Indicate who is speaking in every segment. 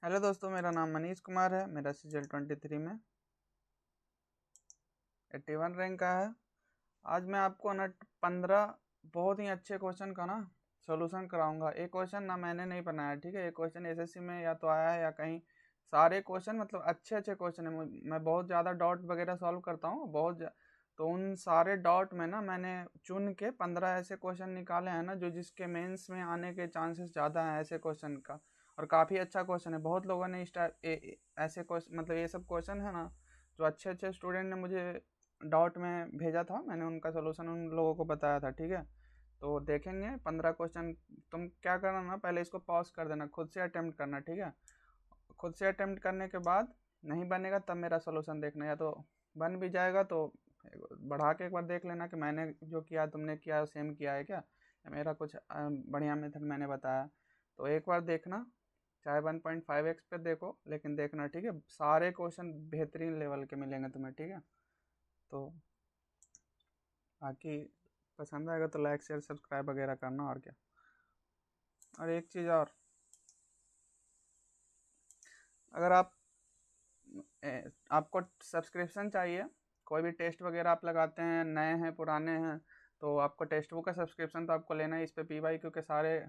Speaker 1: Hello दोस्तों, मेरा नाम मनीष कुमार है। मेरा सीजल 23 में 81 रैंक का है। आज मैं आपको ना 15 बहुत ही अच्छे क्वेश्चन का ना सॉल्यूशन कराऊंगा। एक क्वेश्चन ना मैंने नहीं बनाया, ठीक है। एक क्वेश्चन एसएससी में या तो आया है या कहीं। सारे क्वेश्चन मतलब अच्छे अच्छे क्वेश्चन है। मैं बहुत ज़्यादा डॉट वगैरह सॉल्व करता हूँ तो उन सारे डॉट में ना मैंने चुन के 15 ऐसे क्वेश्चन निकाले हैं ना जो जिसके मेंस में आने के चांसेस ज़्यादा हैं ऐसे क्वेश्चन का। और काफ़ी अच्छा क्वेश्चन है। बहुत लोगों ने ऐसे क्वेश्चन मतलब ये सब क्वेश्चन है ना जो अच्छे अच्छे स्टूडेंट ने मुझे डॉट में भेजा था, मैंने उनका सोल्यूशन उन लोगों को बताया था, ठीक है। तो देखेंगे 15 क्वेश्चन। तुम क्या करना ना, पहले इसको पॉज कर देना, खुद से अटेम्प्ट करना, ठीक है। खुद से अटेम्प्ट करने के बाद नहीं बनेगा तब मेरा सोल्यूशन देखना, या तो बन भी जाएगा तो बढ़ा के एक बार देख लेना कि मैंने जो किया तुमने किया सेम किया है क्या, या मेरा कुछ बढ़िया मेथड मैंने बताया। तो एक बार देखना, चाहे 1.5x पे देखो, लेकिन देखना, ठीक है। सारे क्वेश्चन बेहतरीन लेवल के मिलेंगे तुम्हें, ठीक है। तो बाकी पसंद आएगा तो लाइक शेयर सब्सक्राइब वगैरह करना, और क्या। और एक चीज़ और, अगर आपको सब्सक्रिप्शन चाहिए, कोई भी टेस्ट वगैरह आप लगाते हैं, नए हैं पुराने हैं, तो आपको टेस्ट बुक का सब्सक्रिप्शन तो आपको लेना है। इस पे PY के सारे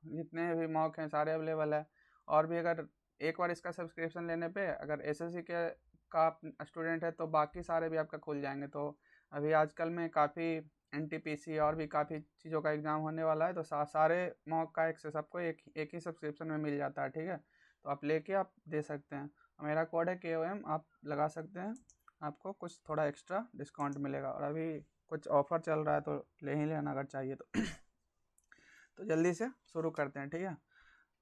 Speaker 1: जितने भी मॉक हैं सारे अवेलेबल है। और भी अगर एक बार इसका सब्सक्रिप्शन लेने पे अगर एसएससी के का आप स्टूडेंट है तो बाकी सारे भी आपका खुल जाएंगे। तो अभी आजकल में काफ़ी NTPC और भी काफ़ी चीज़ों का एग्ज़ाम होने वाला है, तो सारे मॉक का एक्सेस आपको एक ही सब्सक्रिप्शन में मिल जाता है, ठीक है। तो आप लेके आप दे सकते हैं। मेरा कोड है KOM, आप लगा सकते हैं, आपको कुछ थोड़ा एक्स्ट्रा डिस्काउंट मिलेगा। और अभी कुछ ऑफर चल रहा है तो ले ही लेना अगर चाहिए तो। तो जल्दी से शुरू करते हैं, ठीक है।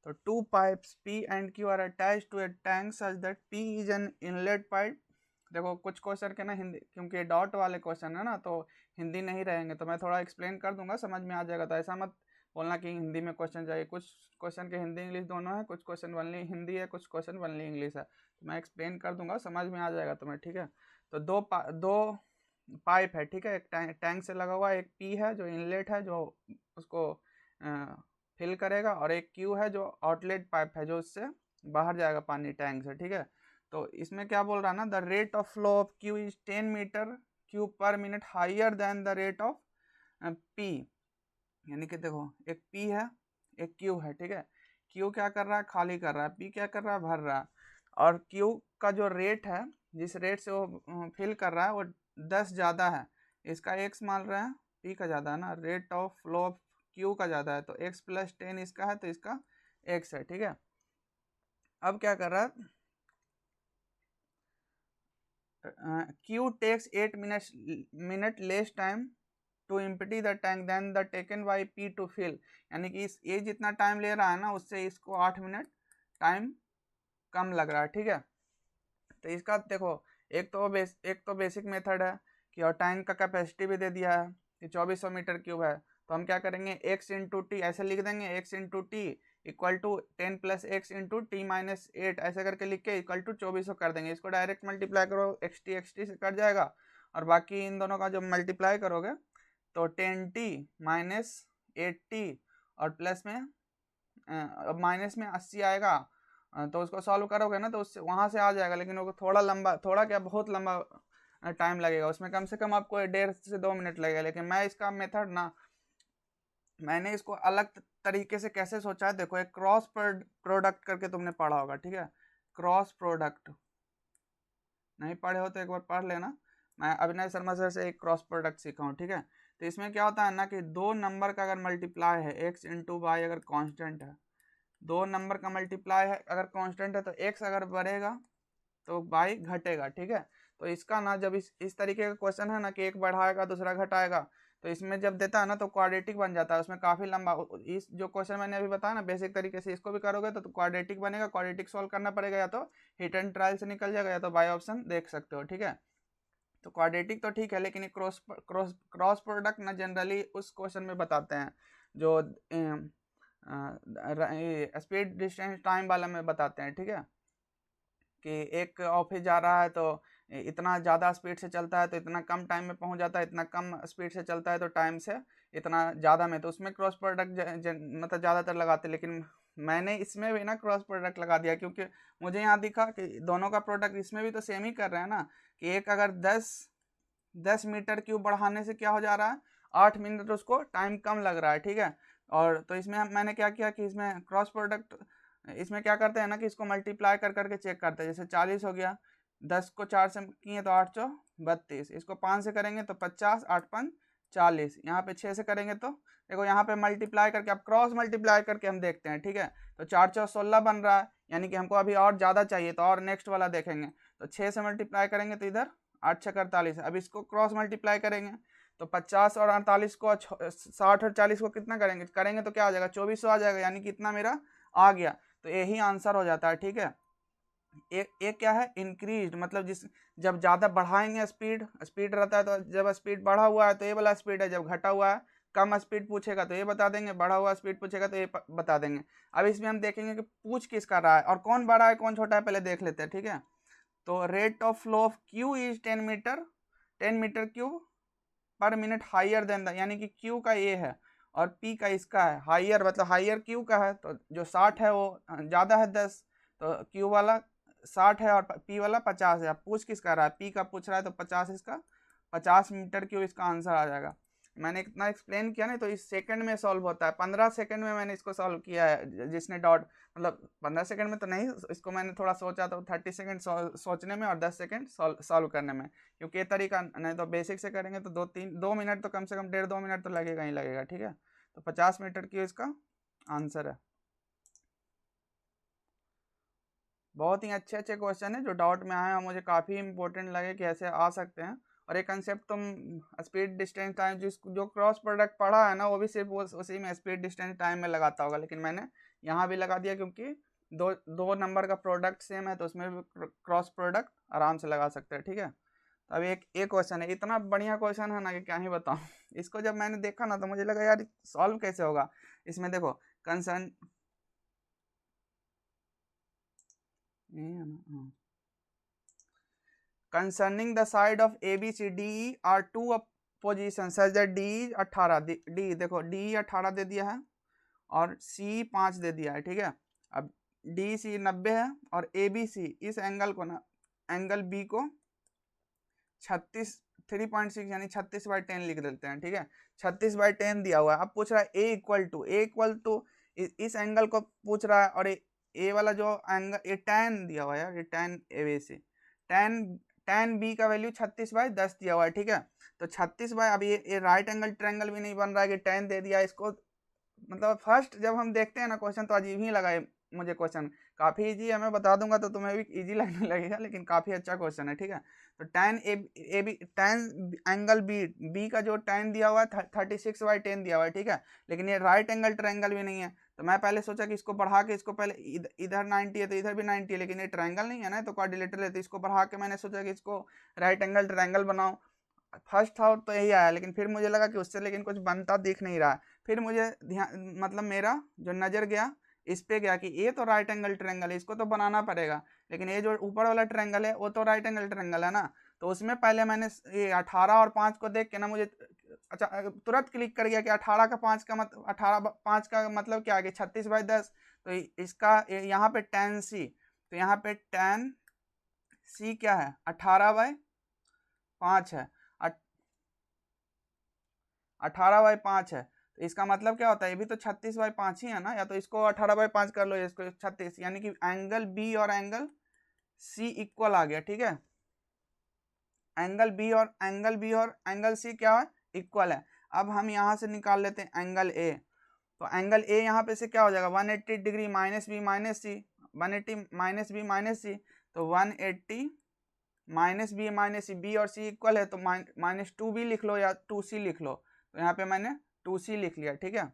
Speaker 1: तो two pipes P and Q are attach to a tank such that P is an inlet pipe. देखो कुछ क्वेश्चन के ना हिंदी, क्योंकि डॉट वाले क्वेश्चन है ना तो हिंदी नहीं रहेंगे, तो मैं थोड़ा एक्सप्लेन कर दूंगा, समझ में आ जाएगा। तो ऐसा मत बोलना कि हिंदी में क्वेश्चन चाहिए। कुछ क्वेश्चन के हिंदी इंग्लिश दोनों है, कुछ क्वेश्चन वनली हिंदी है, कुछ क्वेश्चन वनली इंग्लिश है। तो मैं एक्सप्लेन कर दूंगा, समझ में आ जाएगा तुम्हें, ठीक है। तो दो पाइप है, ठीक है। एक टैंक से लगा हुआ, एक P है जो इनलेट है जो उसको फिल करेगा, और एक Q है जो आउटलेट पाइप है जो उससे बाहर जाएगा पानी टैंक से, ठीक है। तो इसमें क्या बोल रहा है ना, the rate of flow of Q is 10 metre cube per minute higher than the rate of P। यानी कि देखो एक P है एक Q है, ठीक है। Q क्या कर रहा है, खाली कर रहा है। P क्या कर रहा है, भर रहा है। और Q का जो रेट है, जिस रेट से वो फिल कर रहा है वो 10 ज़्यादा है। इसका x मान रहे हैं, P का ज़्यादा है ना, rate of flow of Q का ज़्यादा है, तो x + 10 इसका है तो इसका x है, ठीक है। अब क्या कर रहा है, Q takes 8 minute less time to empty the tank than the taken by P to fill. यानी कि इस ये जितना टाइम ले रहा है ना उससे इसको 8 मिनट टाइम कम लग रहा है, ठीक है। तो इसका देखो, एक तो बेसिक मेथड है कि, और टैंक का कैपेसिटी भी दे दिया है कि 2400 मीटर क्यूब है। तो हम क्या करेंगे, x इंटू टी ऐसे लिख देंगे, x into t equal to 10 + x into t-8 ऐसे करके लिख के इक्वल टू 2400 कर देंगे। इसको डायरेक्ट मल्टीप्लाई करो, x t से कट जाएगा, और बाकी इन दोनों का जो मल्टीप्लाई करोगे तो 10t-8t और प्लस में माइनस में 80 आएगा। तो उसको सॉल्व करोगे ना तो उससे वहाँ से आ जाएगा, लेकिन वो थोड़ा लंबा, थोड़ा क्या बहुत लंबा टाइम लगेगा। उसमें कम से कम आपको 1.5 से 2 मिनट लगेगा। लेकिन मैं इसका मेथड ना, मैंने इसको अलग तरीके से कैसे सोचा है, देखो एक क्रॉस प्रोडक्ट करके तुमने पढ़ा होगा, ठीक है। क्रॉस प्रोडक्ट नहीं पढ़े हो तो एक बार पढ़ लेना। मैं अभिनय शर्मा सर से एक क्रॉस प्रोडक्ट सीखा हूँ, ठीक है। तो इसमें क्या होता है ना कि दो नंबर का अगर मल्टीप्लाई है, x इंटू वाई अगर कांस्टेंट है, दो नंबर का मल्टीप्लाई है अगर कांस्टेंट है तो x अगर बढ़ेगा तो y घटेगा, ठीक है। तो इसका ना जब इस तरीके का क्वेश्चन है ना कि एक बढ़ाएगा दूसरा घटाएगा, तो इसमें जब देता है ना तो क्वाड्रेटिक बन जाता है, उसमें काफ़ी लंबा। इस जो क्वेश्चन मैंने अभी बताया ना बेसिक तरीके से, इसको भी करोगे तो क्वाड्रेटिक बनेगा। क्वाड्रेटिक सॉल्व करना पड़ेगा, या तो हिट एंड ट्रायल से निकल जाएगा, या तो बाय ऑप्शन देख सकते हो, ठीक है। तो क्वाड्रेटिक तो ठीक है, लेकिन क्रॉस प्रोडक्ट ना जनरली उस क्वेश्चन में बताते हैं जो स्पीड डिस्टेंस टाइम वाला में बताते हैं, ठीक है। कि एक ऑफिस जा रहा है तो इतना ज़्यादा स्पीड से चलता है तो इतना कम टाइम में पहुंच जाता है, इतना कम स्पीड से चलता है तो टाइम से इतना ज़्यादा में, तो उसमें क्रॉस प्रोडक्ट मतलब ज़्यादातर लगाते हैं। लेकिन मैंने इसमें भी ना क्रॉस प्रोडक्ट लगा दिया, क्योंकि मुझे यहाँ दिखा कि दोनों का प्रोडक्ट इसमें भी तो सेम ही कर रहे हैं ना, कि एक अगर 10 मीटर क्यूब बढ़ाने से क्या हो जा रहा है, 8 मिनट उसको टाइम कम लग रहा है, ठीक है। और तो इसमें मैंने क्या किया कि इसमें क्रॉस प्रोडक्ट, इसमें क्या करते हैं ना कि इसको मल्टीप्लाई कर करके चेक करते हैं। जैसे 40 हो गया, 10 को 4 से किए तो 8 चौ 32, इसको 5 से करेंगे तो 50, 8 5 40, यहाँ पे 6 से करेंगे तो देखो यहाँ पे मल्टीप्लाई करके, अब क्रॉस मल्टीप्लाई करके हम देखते हैं, ठीक है। तो 4 चौ 16 बन रहा है, यानी कि हमको अभी और ज़्यादा चाहिए, तो और नेक्स्ट वाला देखेंगे। तो 6 से मल्टीप्लाई करेंगे तो इधर 8 6 48, अब इसको क्रॉस मल्टीप्लाई करेंगे तो 50 और 48 को 60 और 40 को कितना करेंगे तो क्या आ जाएगा, 2400 आ जाएगा, यानी कि इतना मेरा आ गया। तो यही आंसर हो जाता है, ठीक है। एक क्या है, इंक्रीज, मतलब जब ज़्यादा बढ़ाएंगे स्पीड रहता है, तो जब स्पीड बढ़ा हुआ है तो ये वाला स्पीड है, जब घटा हुआ है कम स्पीड पूछेगा तो ये बता देंगे, बढ़ा हुआ स्पीड पूछेगा तो ये बता देंगे। अब इसमें हम देखेंगे कि पूछ किसका रहा है और कौन बड़ा है कौन छोटा है, पहले देख लेते हैं, ठीक है। तो rate of flow of Q is 10 metre cube per minute higher than the, यानी कि क्यू का ये है और पी का इसका है, हाइयर मतलब हाइयर क्यू का है, तो जो 60 है वो ज़्यादा है 10, तो क्यू वाला 60 है और पी वाला 50 है। अब पूछ किसका रहा है, पी का पूछ रहा है, तो 50 इसका 50 मीटर क्यूब इसका आंसर आ जाएगा। मैंने इतना एक्सप्लेन किया ना, तो इस सेकंड में सॉल्व होता है, 15 सेकंड में मैंने इसको सॉल्व किया है। जिसने डॉट, मतलब 15 सेकंड में तो नहीं, इसको मैंने थोड़ा सोचा, तो 30 सेकंड सोचने में और 10 सेकंड सॉल्व करने में, क्योंकि ये तरीका नहीं तो बेसिक से करेंगे तो 2 मिनट तो कम से कम 1.5 2 मिनट तो लगेगा ही लगेगा, ठीक है। तो 50 मीटर की इसका आंसर है। बहुत ही अच्छे अच्छे क्वेश्चन है जो डाउट में आए और मुझे काफ़ी इंपॉर्टेंट लगे कि ऐसे आ सकते हैं। और एक कंसेप्ट तुम स्पीड डिस्टेंस टाइम जो क्रॉस प्रोडक्ट पढ़ा है ना, वो भी सिर्फ उसी में स्पीड डिस्टेंस टाइम में लगाता होगा, लेकिन मैंने यहाँ भी लगा दिया, क्योंकि दो नंबर का प्रोडक्ट सेम है, तो उसमें भी क्रॉस प्रोडक्ट आराम से लगा सकते हैं, ठीक है। तो अब एक क्वेश्चन है, इतना बढ़िया क्वेश्चन है ना कि क्या ही बताऊँ इसको जब मैंने देखा ना तो मुझे लगा यार सॉल्व कैसे होगा। इसमें देखो concern, concerning the side of ABCDE are two positions such that D is 18, D देखो D 18 दे दिया है और C 5 दे दिया है, ठीक है। अब DC 90 है और ABC इस एंगल को ना, एंगल B को 3.6 यानी 36/10 लिख देते हैं, ठीक है। 36/10 दिया हुआ है। अब पूछ रहा है A इक्वल टू इस एंगल को पूछ रहा है, और ए वाला जो एंगल, ये tan दिया हुआ है यार, ये tan ABC, tan B का वैल्यू 36/10 दिया हुआ है, ठीक है। तो 36 बाय, अब ये राइट एंगल ट्रायंगल भी नहीं बन रहा है कि tan दे दिया इसको, मतलब फर्स्ट जब हम देखते हैं ना क्वेश्चन तो अजीब ही लगा मुझे क्वेश्चन। काफ़ी इजी है, मैं बता दूंगा तो तुम्हें भी इजी लगने लगेगा, लेकिन काफ़ी अच्छा क्वेश्चन है, ठीक है। तो tan एंगल बी का जो tan दिया हुआ है 36/10 दिया हुआ है, ठीक है। लेकिन ये राइट एंगल ट्रायंगल भी नहीं है, तो मैं पहले सोचा कि इसको बढ़ा के, इसको पहले इधर 90 है तो इधर भी 90 है, लेकिन ये ट्रायंगल नहीं है ना, तो क्वाड्रिलेटरल है, तो इसको बढ़ा के मैंने सोचा कि इसको राइट एंगल ट्रायंगल बनाऊं। फर्स्ट था तो यही आया, लेकिन फिर मुझे लगा कि उससे लेकिन कुछ बनता दिख नहीं रहा है। फिर मुझे ध्यान, मतलब मेरा जो नज़र गया इस पे गया कि ये तो राइट एंगल ट्रायंगल है, इसको तो बनाना पड़ेगा, लेकिन ये जो ऊपर वाला ट्रायंगल है वो तो राइट एंगल ट्रायंगल है ना। तो उसमें पहले मैंने ये 18 और 5 को देख के ना मुझे अच्छा तुरंत क्लिक कर गया कि 18 का 5 का मतलब 18 5 का मतलब क्या है, 36/10। तो इसका यहाँ पे tan C, तो यहाँ पे tan C क्या है, 18/5 है, 18/5 है। तो इसका मतलब क्या होता है, ये भी तो 36/5 ही है ना, या तो इसको 18/5 कर लो, इसको 36, यानी कि एंगल बी और एंगल सी इक्वल आ गया, ठीक है। एंगल बी और एंगल सी क्या है, इक्वल है। अब हम यहाँ से निकाल लेते हैं एंगल ए, तो एंगल ए यहाँ पे से क्या हो जाएगा, 180 डिग्री माइनस बी माइनस सी, 180 माइनस बी माइनस सी, तो 180 माइनस बी माइनस सी, बी और सी इक्वल है तो -2b लिख लो या 2c लिख लो, तो यहाँ पे मैंने 2c लिख लिया, ठीक है।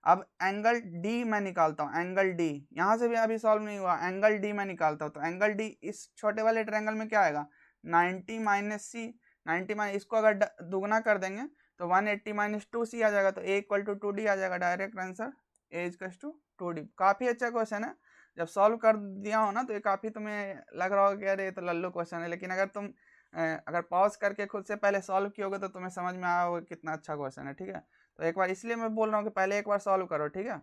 Speaker 1: अब एंगल डी मैं निकालता हूँ, एंगल डी यहाँ से भी अभी सॉल्व नहीं हुआ, एंगल डी मैं निकालता हूँ। तो एंगल डी इस छोटे वाले ट्रायंगल में क्या आएगा, 90 माइनस सी, 90 माइनस, इसको अगर दुगना कर देंगे तो 180 माइनस 2c आ जाएगा, तो a इक्वल टू 2d आ जाएगा, direct answer a equal to 2d। काफ़ी अच्छा क्वेश्चन है, जब सॉल्व कर दिया हो ना तो ये काफ़ी तुम्हें लग रहा होगा कि अरे ये तो लल्लू क्वेश्चन है, लेकिन अगर तुम अगर पॉज करके खुद से पहले सॉल्व कियोगे तो तुम्हें समझ में आया होगा कितना अच्छा क्वेश्चन है, ठीक है। तो एक बार इसलिए मैं बोल रहा हूँ कि पहले एक बार सॉल्व करो, ठीक है।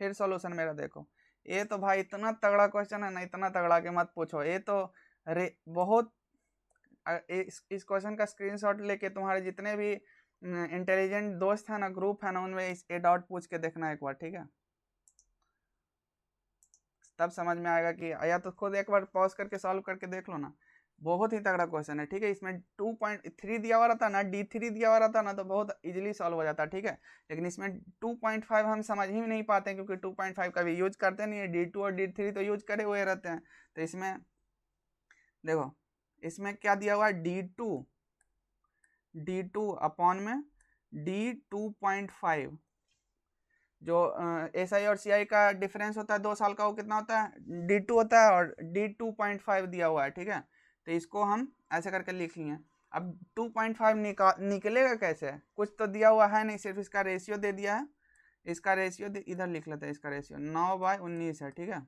Speaker 1: फिर सॉल्यूशन मेरा देखो, ये तो भाई इतना तगड़ा क्वेश्चन है ना, इतना तगड़ा के मत पूछो। ये तो बहुत इस क्वेश्चन का स्क्रीनशॉट लेके तुम्हारे जितने भी इंटेलिजेंट दोस्त है ना, ग्रुप है ना, उनमें इस ए डॉट पूछ के देखना एक बार, ठीक है, तब समझ में आएगा कि, या तो खुद एक बार पॉज करके सॉल्व करके देख लो ना। बहुत ही तगड़ा क्वेश्चन है, ठीक है। इसमें 2.3 दिया हुआ रहता ना, D3 दिया हुआ रहता ना, तो बहुत इजीली सॉल्व हो जाता, ठीक है। लेकिन इसमें 2.5 हम समझ ही नहीं पाते क्योंकि 2.5 का भी यूज करते नहीं है, D2 और D3 तो यूज करे हुए रहते हैं। तो इसमें देखो, इसमें क्या दिया हुआ है, D2 अपॉन में D2.5, जो SI और CI का डिफरेंस होता है 2 साल का, वो कितना होता है, D2 होता है, और D2.5 दिया हुआ है, ठीक है। तो इसको हम ऐसे करके लिख लिए। अब 2.5 निकलेगा कैसे, कुछ तो दिया हुआ है नहीं, सिर्फ इसका रेशियो दे दिया है। इसका रेशियो इधर लिख लेते हैं, इसका रेशियो 9/19 है, ठीक है,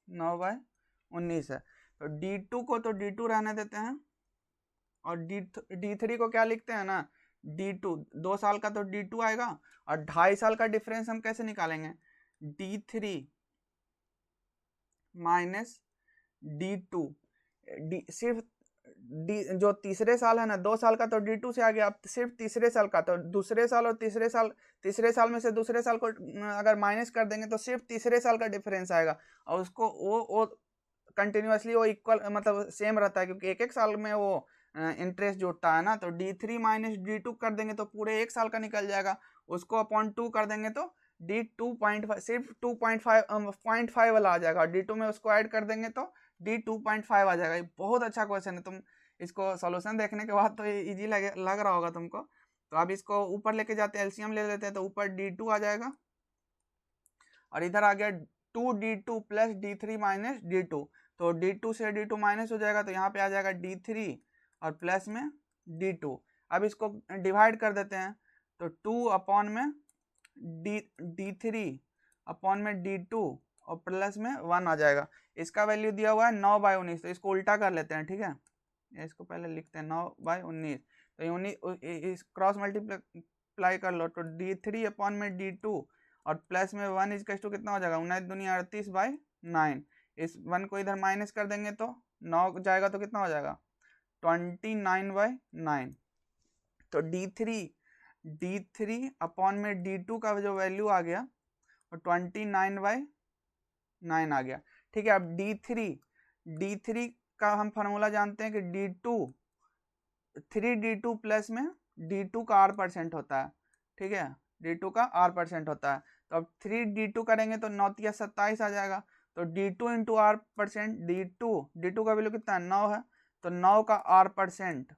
Speaker 1: 9/19 है। तो D2 को तो D2 रहने देते हैं, और D3 को क्या लिखते हैं ना, D2, 2 साल का तो D2 आएगा, और 2.5 साल का डिफरेंस हम कैसे निकालेंगे, D3 माइनस D2, सिर्फ जो तीसरे साल है ना, 2 साल का तो D2 से आ गया, अब सिर्फ तीसरे साल का, तो दूसरे साल और तीसरे साल में से दूसरे साल को अगर माइनस कर देंगे तो सिर्फ तीसरे साल का डिफरेंस आएगा, और उसको वो कंटिन्यूसली वो इक्वल मतलब सेम रहता है, क्योंकि एक साल में वो इंटरेस्ट जुड़ता है ना। तो D3 माइनस D2 कर देंगे तो पूरे 1 साल का निकल जाएगा, उसको अपॉन 2 कर देंगे तो D2.5 सिर्फ 2.5 वाला आ जाएगा, और D2 में उसको ऐड कर देंगे तो D2.5 आ जाएगा। ये बहुत अच्छा क्वेश्चन है, तुम इसको सॉल्यूशन देखने के बाद तो ये इजी लग रहा होगा तुमको। तो अब इसको ऊपर लेके जाते हैं, एलसीएम ले लेते हैं, तो ऊपर D2 आ जाएगा, और इधर आ गया 2D2 plus D3 minus D2, तो D2 से D2 माइनस हो जाएगा, तो यहाँ पे आ जाएगा D3 और प्लस में D2। अब इसको डिवाइड कर देते हैं, तो 2 अपॉन में D3 अपॉन में D2 और प्लस में 1 आ जाएगा। इसका वैल्यू दिया हुआ है 9/19, तो इसको उल्टा कर लेते हैं, ठीक है, इसको पहले लिखते हैं 9/19, तो इस क्रॉस मल्टीप्लाई कर लो, तो D3 अपॉन में D2 और प्लस में 1 इजकस टू कितना हो जाएगा, 19×38/9। इस 1 को इधर माइनस कर देंगे तो 9 जाएगा, तो कितना हो जाएगा 29/9। तो D3 अपॉन में D2 का जो वैल्यू आ गया वो 29/9 आ गया, ठीक है। अब D3 का हम फार्मूला जानते हैं कि D2 प्लस में D2 का R% होता है, ठीक है, D2 का R% होता है। तो अब 3D2 करेंगे तो 9×3 = 27 आ जाएगा, तो D2 इंटू R%, D2 का वैल्यू कितना है, 9 है, तो 9 का R%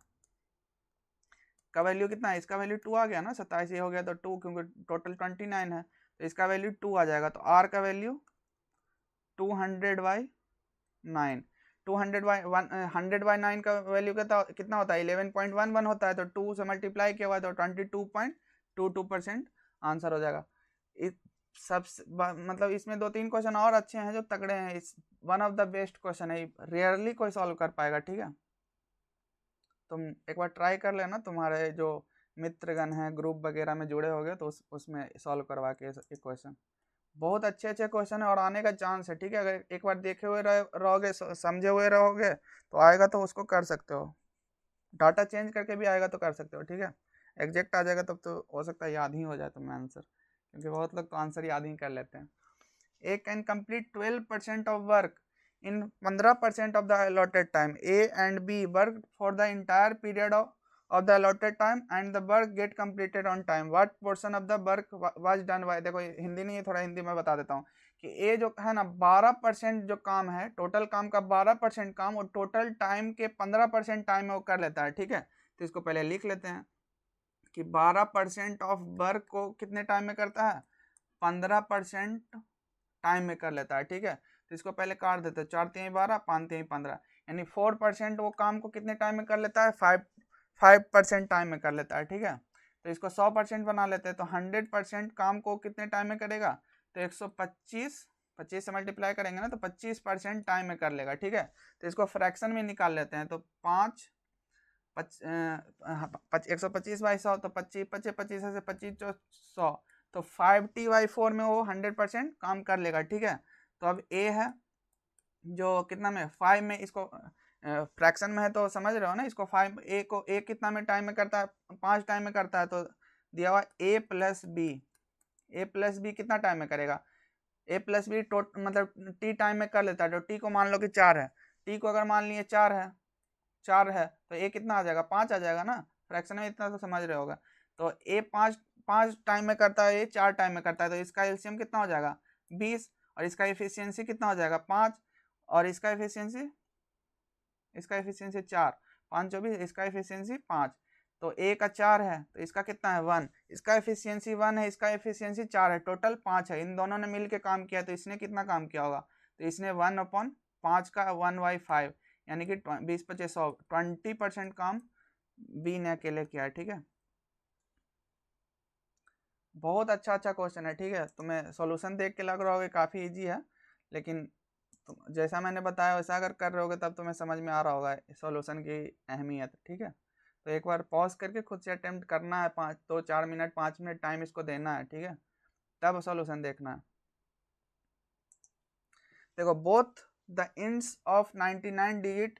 Speaker 1: का वैल्यू कितना है, इसका वैल्यू 2 आ गया ना, 27 ये हो गया तो 2, क्योंकि टोटल 29 है, तो इसका वैल्यू 2 आ जाएगा। तो R का वैल्यू 200/9, 100/9 का वैल्यू कितना होता है, 11.11 होता है, तो 2 से मल्टीप्लाई किया हुआ है तो 22.22% आंसर हो जाएगा। सब मतलब इसमें 2-3 क्वेश्चन और अच्छे हैं जो तगड़े हैं, इस one of the best question है, रेयरली कोई सॉल्व कर पाएगा, ठीक है। तुम एक बार ट्राई कर लेना, तुम्हारे जो मित्रगण हैं ग्रुप वगैरह में जुड़े होंगे तो उसमें सॉल्व करवा के एक क्वेश्चन, बहुत अच्छे क्वेश्चन है और आने का चांस है, ठीक है। अगर एक बार देखे हुए रहोगे, समझे हुए रहोगे, तो आएगा तो उसको कर सकते हो, डाटा चेंज करके भी आएगा तो कर सकते हो, ठीक है। एग्जैक्ट आ जाएगा तब तो हो सकता है याद ही हो जाए तुम्हें आंसर, क्योंकि बहुत लोग तो आंसर याद ही कर लेते हैं। A can complete 12% of work in 15% of the allotted time. A and B work for the entire period of the allotted time and the work get completed on time. What portion of the work was done by, देखो हिंदी नहीं है, थोड़ा हिंदी में बता देता हूँ कि A जो है ना 12% जो काम है, टोटल काम का 12% काम और टोटल टाइम के 15% टाइम में वो कर लेता है, ठीक है। तो इसको पहले लिख लेते हैं कि 12% ऑफ वर्क को कितने टाइम में करता है, 15% टाइम में कर लेता है, ठीक है। तो इसको पहले काट देते हैं, 4×3 = 12, 5×3 = 15, यानी 4% वो काम को कितने टाइम में कर लेता है, 5% टाइम में कर लेता है, ठीक है। तो इसको 100% बना लेते हैं, तो 100% काम को कितने टाइम में करेगा, तो 125 से मल्टीप्लाई करेंगे ना तो 25% टाइम में कर लेगा, ठीक है। तो इसको फ्रैक्शन में निकाल लेते हैं, तो 125/100 तो 25 से 25 100, तो 5t/4 में वो 100% काम कर लेगा, ठीक है। तो अब a है जो कितना में 5 में, इसको फ्रैक्शन में है तो समझ रहे हो ना, इसको 5 a को a कितना में टाइम में करता है, 5 टाइम में करता है, तो दिया हुआ a प्लस बी कितना टाइम में करेगा, a प्लस बी मतलब t टाइम में कर लेता है, तो t को मान लो कि 4 है, t को अगर मान लिए 4 है तो a कितना आ जाएगा, 5 आ जाएगा ना, फ्रैक्शन में इतना तो समझ रहे होगा। तो a 5 टाइम में करता है, a 4 टाइम में करता है, तो इसका एलसीएम कितना हो जाएगा 20, और इसका एफिशिएंसी कितना हो जाएगा 5, और इसका एफिशिएंसी 4, 5 24, इसका एफिशिएंसी 5, तो a का 4 है तो इसका कितना है 1, इसका एफिशिएंसी 1 है, इसका एफिशिएंसी 4 है, टोटल 5 है, इन दोनों ने मिलके काम किया, तो इसने कितना काम किया होगा, तो इसने 1/5 का 1/5 यानी कि 20/5 20% काम बी ने अकेले किया है, ठीक है। बहुत अच्छा क्वेश्चन है, ठीक है। तुम्हें सॉल्यूशन देख के लग रहा होगा काफ़ी इजी है, लेकिन तुम जैसा मैंने बताया वैसा अगर कर रहे होगे तब तुम्हें समझ में आ रहा होगा सॉल्यूशन की अहमियत, ठीक है। तो एक बार पॉज करके खुद से अटेम्प्ट करना है, 4 मिनट 5 मिनट टाइम इसको देना है, ठीक है, तब सॉल्यूशन देखना है। देखो both the ends of 99 digit,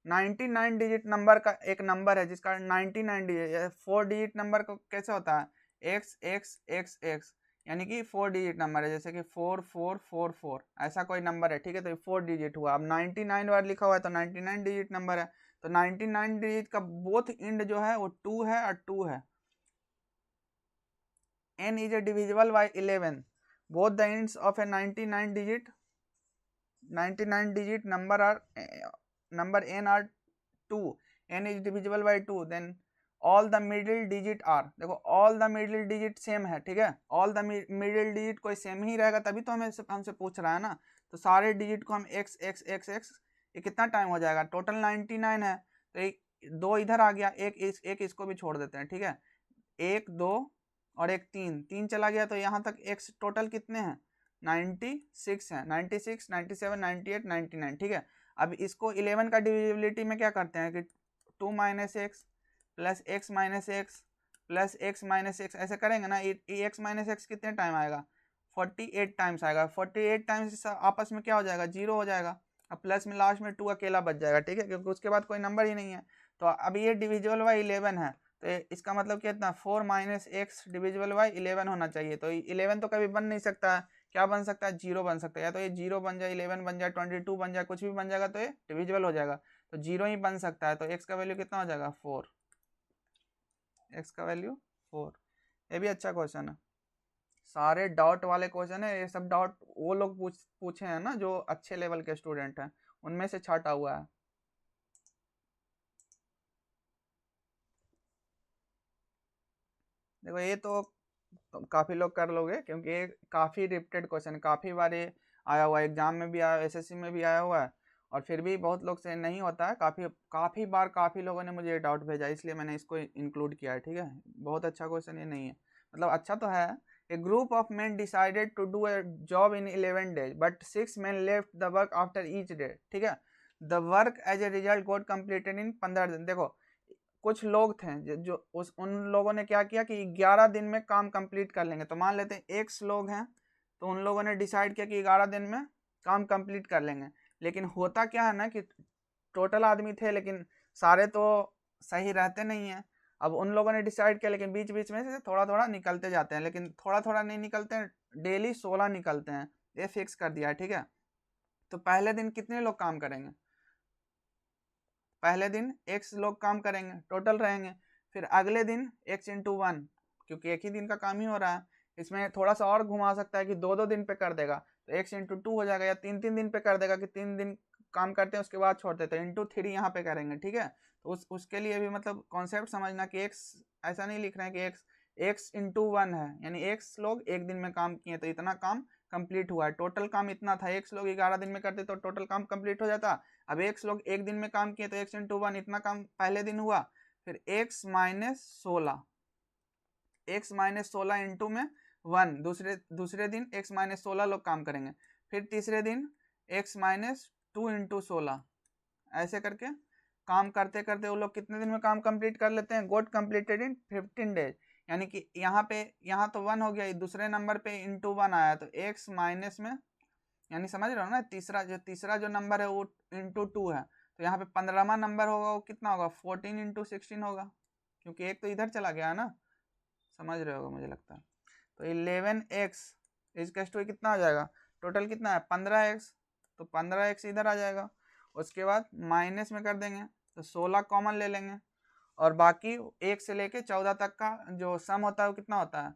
Speaker 1: 99 digit number का एक नंबर है जिसका 99 डिजिट, 4 डिजिट नंबर को कैसे होता है एक्स एक्स एक्स एक्स, यानी कि 4 डिजिट नंबर है, जैसे कि 4444 ऐसा कोई नंबर है, ठीक है, तो 4 डिजिट हुआ। अब 99 बार लिखा हुआ है तो 99 डिजिट नंबर है, तो 99 डिजिट का बोथ इंड जो है वो 2 है और 2 है। n is a divisible by 11, both the ends of a 99 digit number n are 2, n is divisible by 2, then all the middle digit are, देखो all the middle digit same है, ठीक है, all the middle digit कोई same ही रहेगा तभी तो हमें हमसे पूछ रहा है ना, तो सारे डिजिट को हम x x x x, ये कितना टाइम हो जाएगा, टोटल 99 है, तो एक 2 इधर आ गया, एक इसको भी छोड़ देते हैं, ठीक है, 1 2 और एक 3 चला गया, तो यहाँ तक x टोटल कितने हैं 96 है, 96 97 98 99, ठीक है। अब इसको 11 का डिविजिबिलिटी में क्या करते हैं कि 2 minus x plus x minus x plus x minus x ऐसे करेंगे ना, एक्स माइनस एक्स कितने टाइम आएगा 48 टाइम्स आएगा, 48 टाइम्स आपस में क्या हो जाएगा 0 हो जाएगा, अब प्लस में लास्ट में 2 अकेला बच जाएगा, ठीक है, क्योंकि उसके बाद कोई नंबर ही नहीं है। तो अब ये डिविजिबल बाई 11 है, तो इसका मतलब कितना 4 माइनस एक्स डिविजिबल बाई 11 होना चाहिए, तो 11 तो कभी बन नहीं सकता है, क्या बन सकता है 0 बन सकता है, या तो ये 0 बन जाए 11 बन जाए 22 बन जाए कुछ भी बन जाएगा तो ये डिविजिबल हो जाएगा, तो 0 ही बन सकता है, तो x का वैल्यू कितना हो जाएगा 4, x का वैल्यू 4। ये भी अच्छा क्वेश्चन है, सारे डाउट वाले क्वेश्चन है, ये सब डाउट वो लोग पूछे हैं ना जो अच्छे लेवल के स्टूडेंट हैं, उनमें से छाटा हुआ है। देखो ये तो काफ़ी लोग कर लोगे क्योंकि ये काफ़ी रिपीटेड क्वेश्चन, काफ़ी बार ये आया हुआ है, एग्जाम में भी आया, एसएससी में भी आया हुआ है, और फिर भी बहुत लोग से नहीं होता है, काफ़ी बार काफ़ी लोगों ने मुझे ये डाउट भेजा, इसलिए मैंने इसको इंक्लूड किया है, ठीक है। बहुत अच्छा क्वेश्चन ये नहीं है, मतलब अच्छा तो है। A group of men decided to do a job in 11 days but 6 men left the work after each day, ठीक है, the work as a result got completed in 15 दिन। देखो कुछ लोग थे जो उन लोगों ने क्या किया कि 11 दिन में काम कंप्लीट कर लेंगे, तो मान लेते हैं x लोग हैं, तो उन लोगों ने डिसाइड किया कि 11 दिन में काम कंप्लीट कर लेंगे, लेकिन होता क्या है ना कि टोटल आदमी थे लेकिन सारे तो सही रहते नहीं हैं, अब उन लोगों ने डिसाइड किया लेकिन बीच बीच में से थोड़ा थोड़ा निकलते जाते हैं, लेकिन थोड़ा थोड़ा नहीं निकलते हैं, डेली 16 निकलते हैं, ये फिक्स कर दिया है, ठीक है। तो पहले दिन कितने लोग काम करेंगे, पहले दिन x लोग काम करेंगे टोटल रहेंगे, फिर अगले दिन x इंटू 1, क्योंकि एक ही दिन का काम ही हो रहा है, इसमें थोड़ा सा और घुमा सकता है कि 2 दिन पे कर देगा तो x इंटू 2 हो जाएगा, या 3 दिन पे कर देगा कि 3 दिन काम करते हैं उसके बाद छोड़ देते हैं, इंटू 3 यहाँ पे करेंगे, ठीक है। तो उसके लिए भी मतलब कॉन्सेप्ट समझना कि x ऐसा नहीं लिख रहे हैं कि x इंटू 1 है, यानी x लोग एक दिन में काम किए तो इतना काम कंप्लीट हुआ है, टोटल काम इतना था, x लोग 11 दिन में करते तो टोटल काम कंप्लीट हो जाता, अब x लोग एक दिन में काम किए तो x इंटू 1 इतना काम पहले दिन हुआ, फिर x माइनस 16 इंटू में 1 दूसरे दिन x माइनस 16 लोग काम करेंगे, फिर तीसरे दिन x माइनस 2 इंटू 16, ऐसे करके काम करते करते वो लोग कितने दिन में काम कंप्लीट कर लेते हैं, गोट कंप्लीटेड इन 15 days, यानी कि यहाँ तो 1 हो गया, दूसरे नंबर पे इंटू 1 आया तो x माइनस में, यानी समझ रहे हो ना, तीसरा जो नंबर है वो इंटू 2 है, तो यहाँ पे 15वां नंबर होगा वो कितना होगा, 14 इंटू 16 होगा, क्योंकि एक तो इधर चला गया है ना, समझ रहे होगा मुझे लगता है। तो 11x इसका टू कितना हो जाएगा, टोटल कितना है 15x, तो 15x इधर आ जाएगा। उसके बाद माइनस में कर देंगे तो 16 कॉमन ले लेंगे, और बाकी 1 से लेके 14 तक का जो सम होता है वो कितना होता है,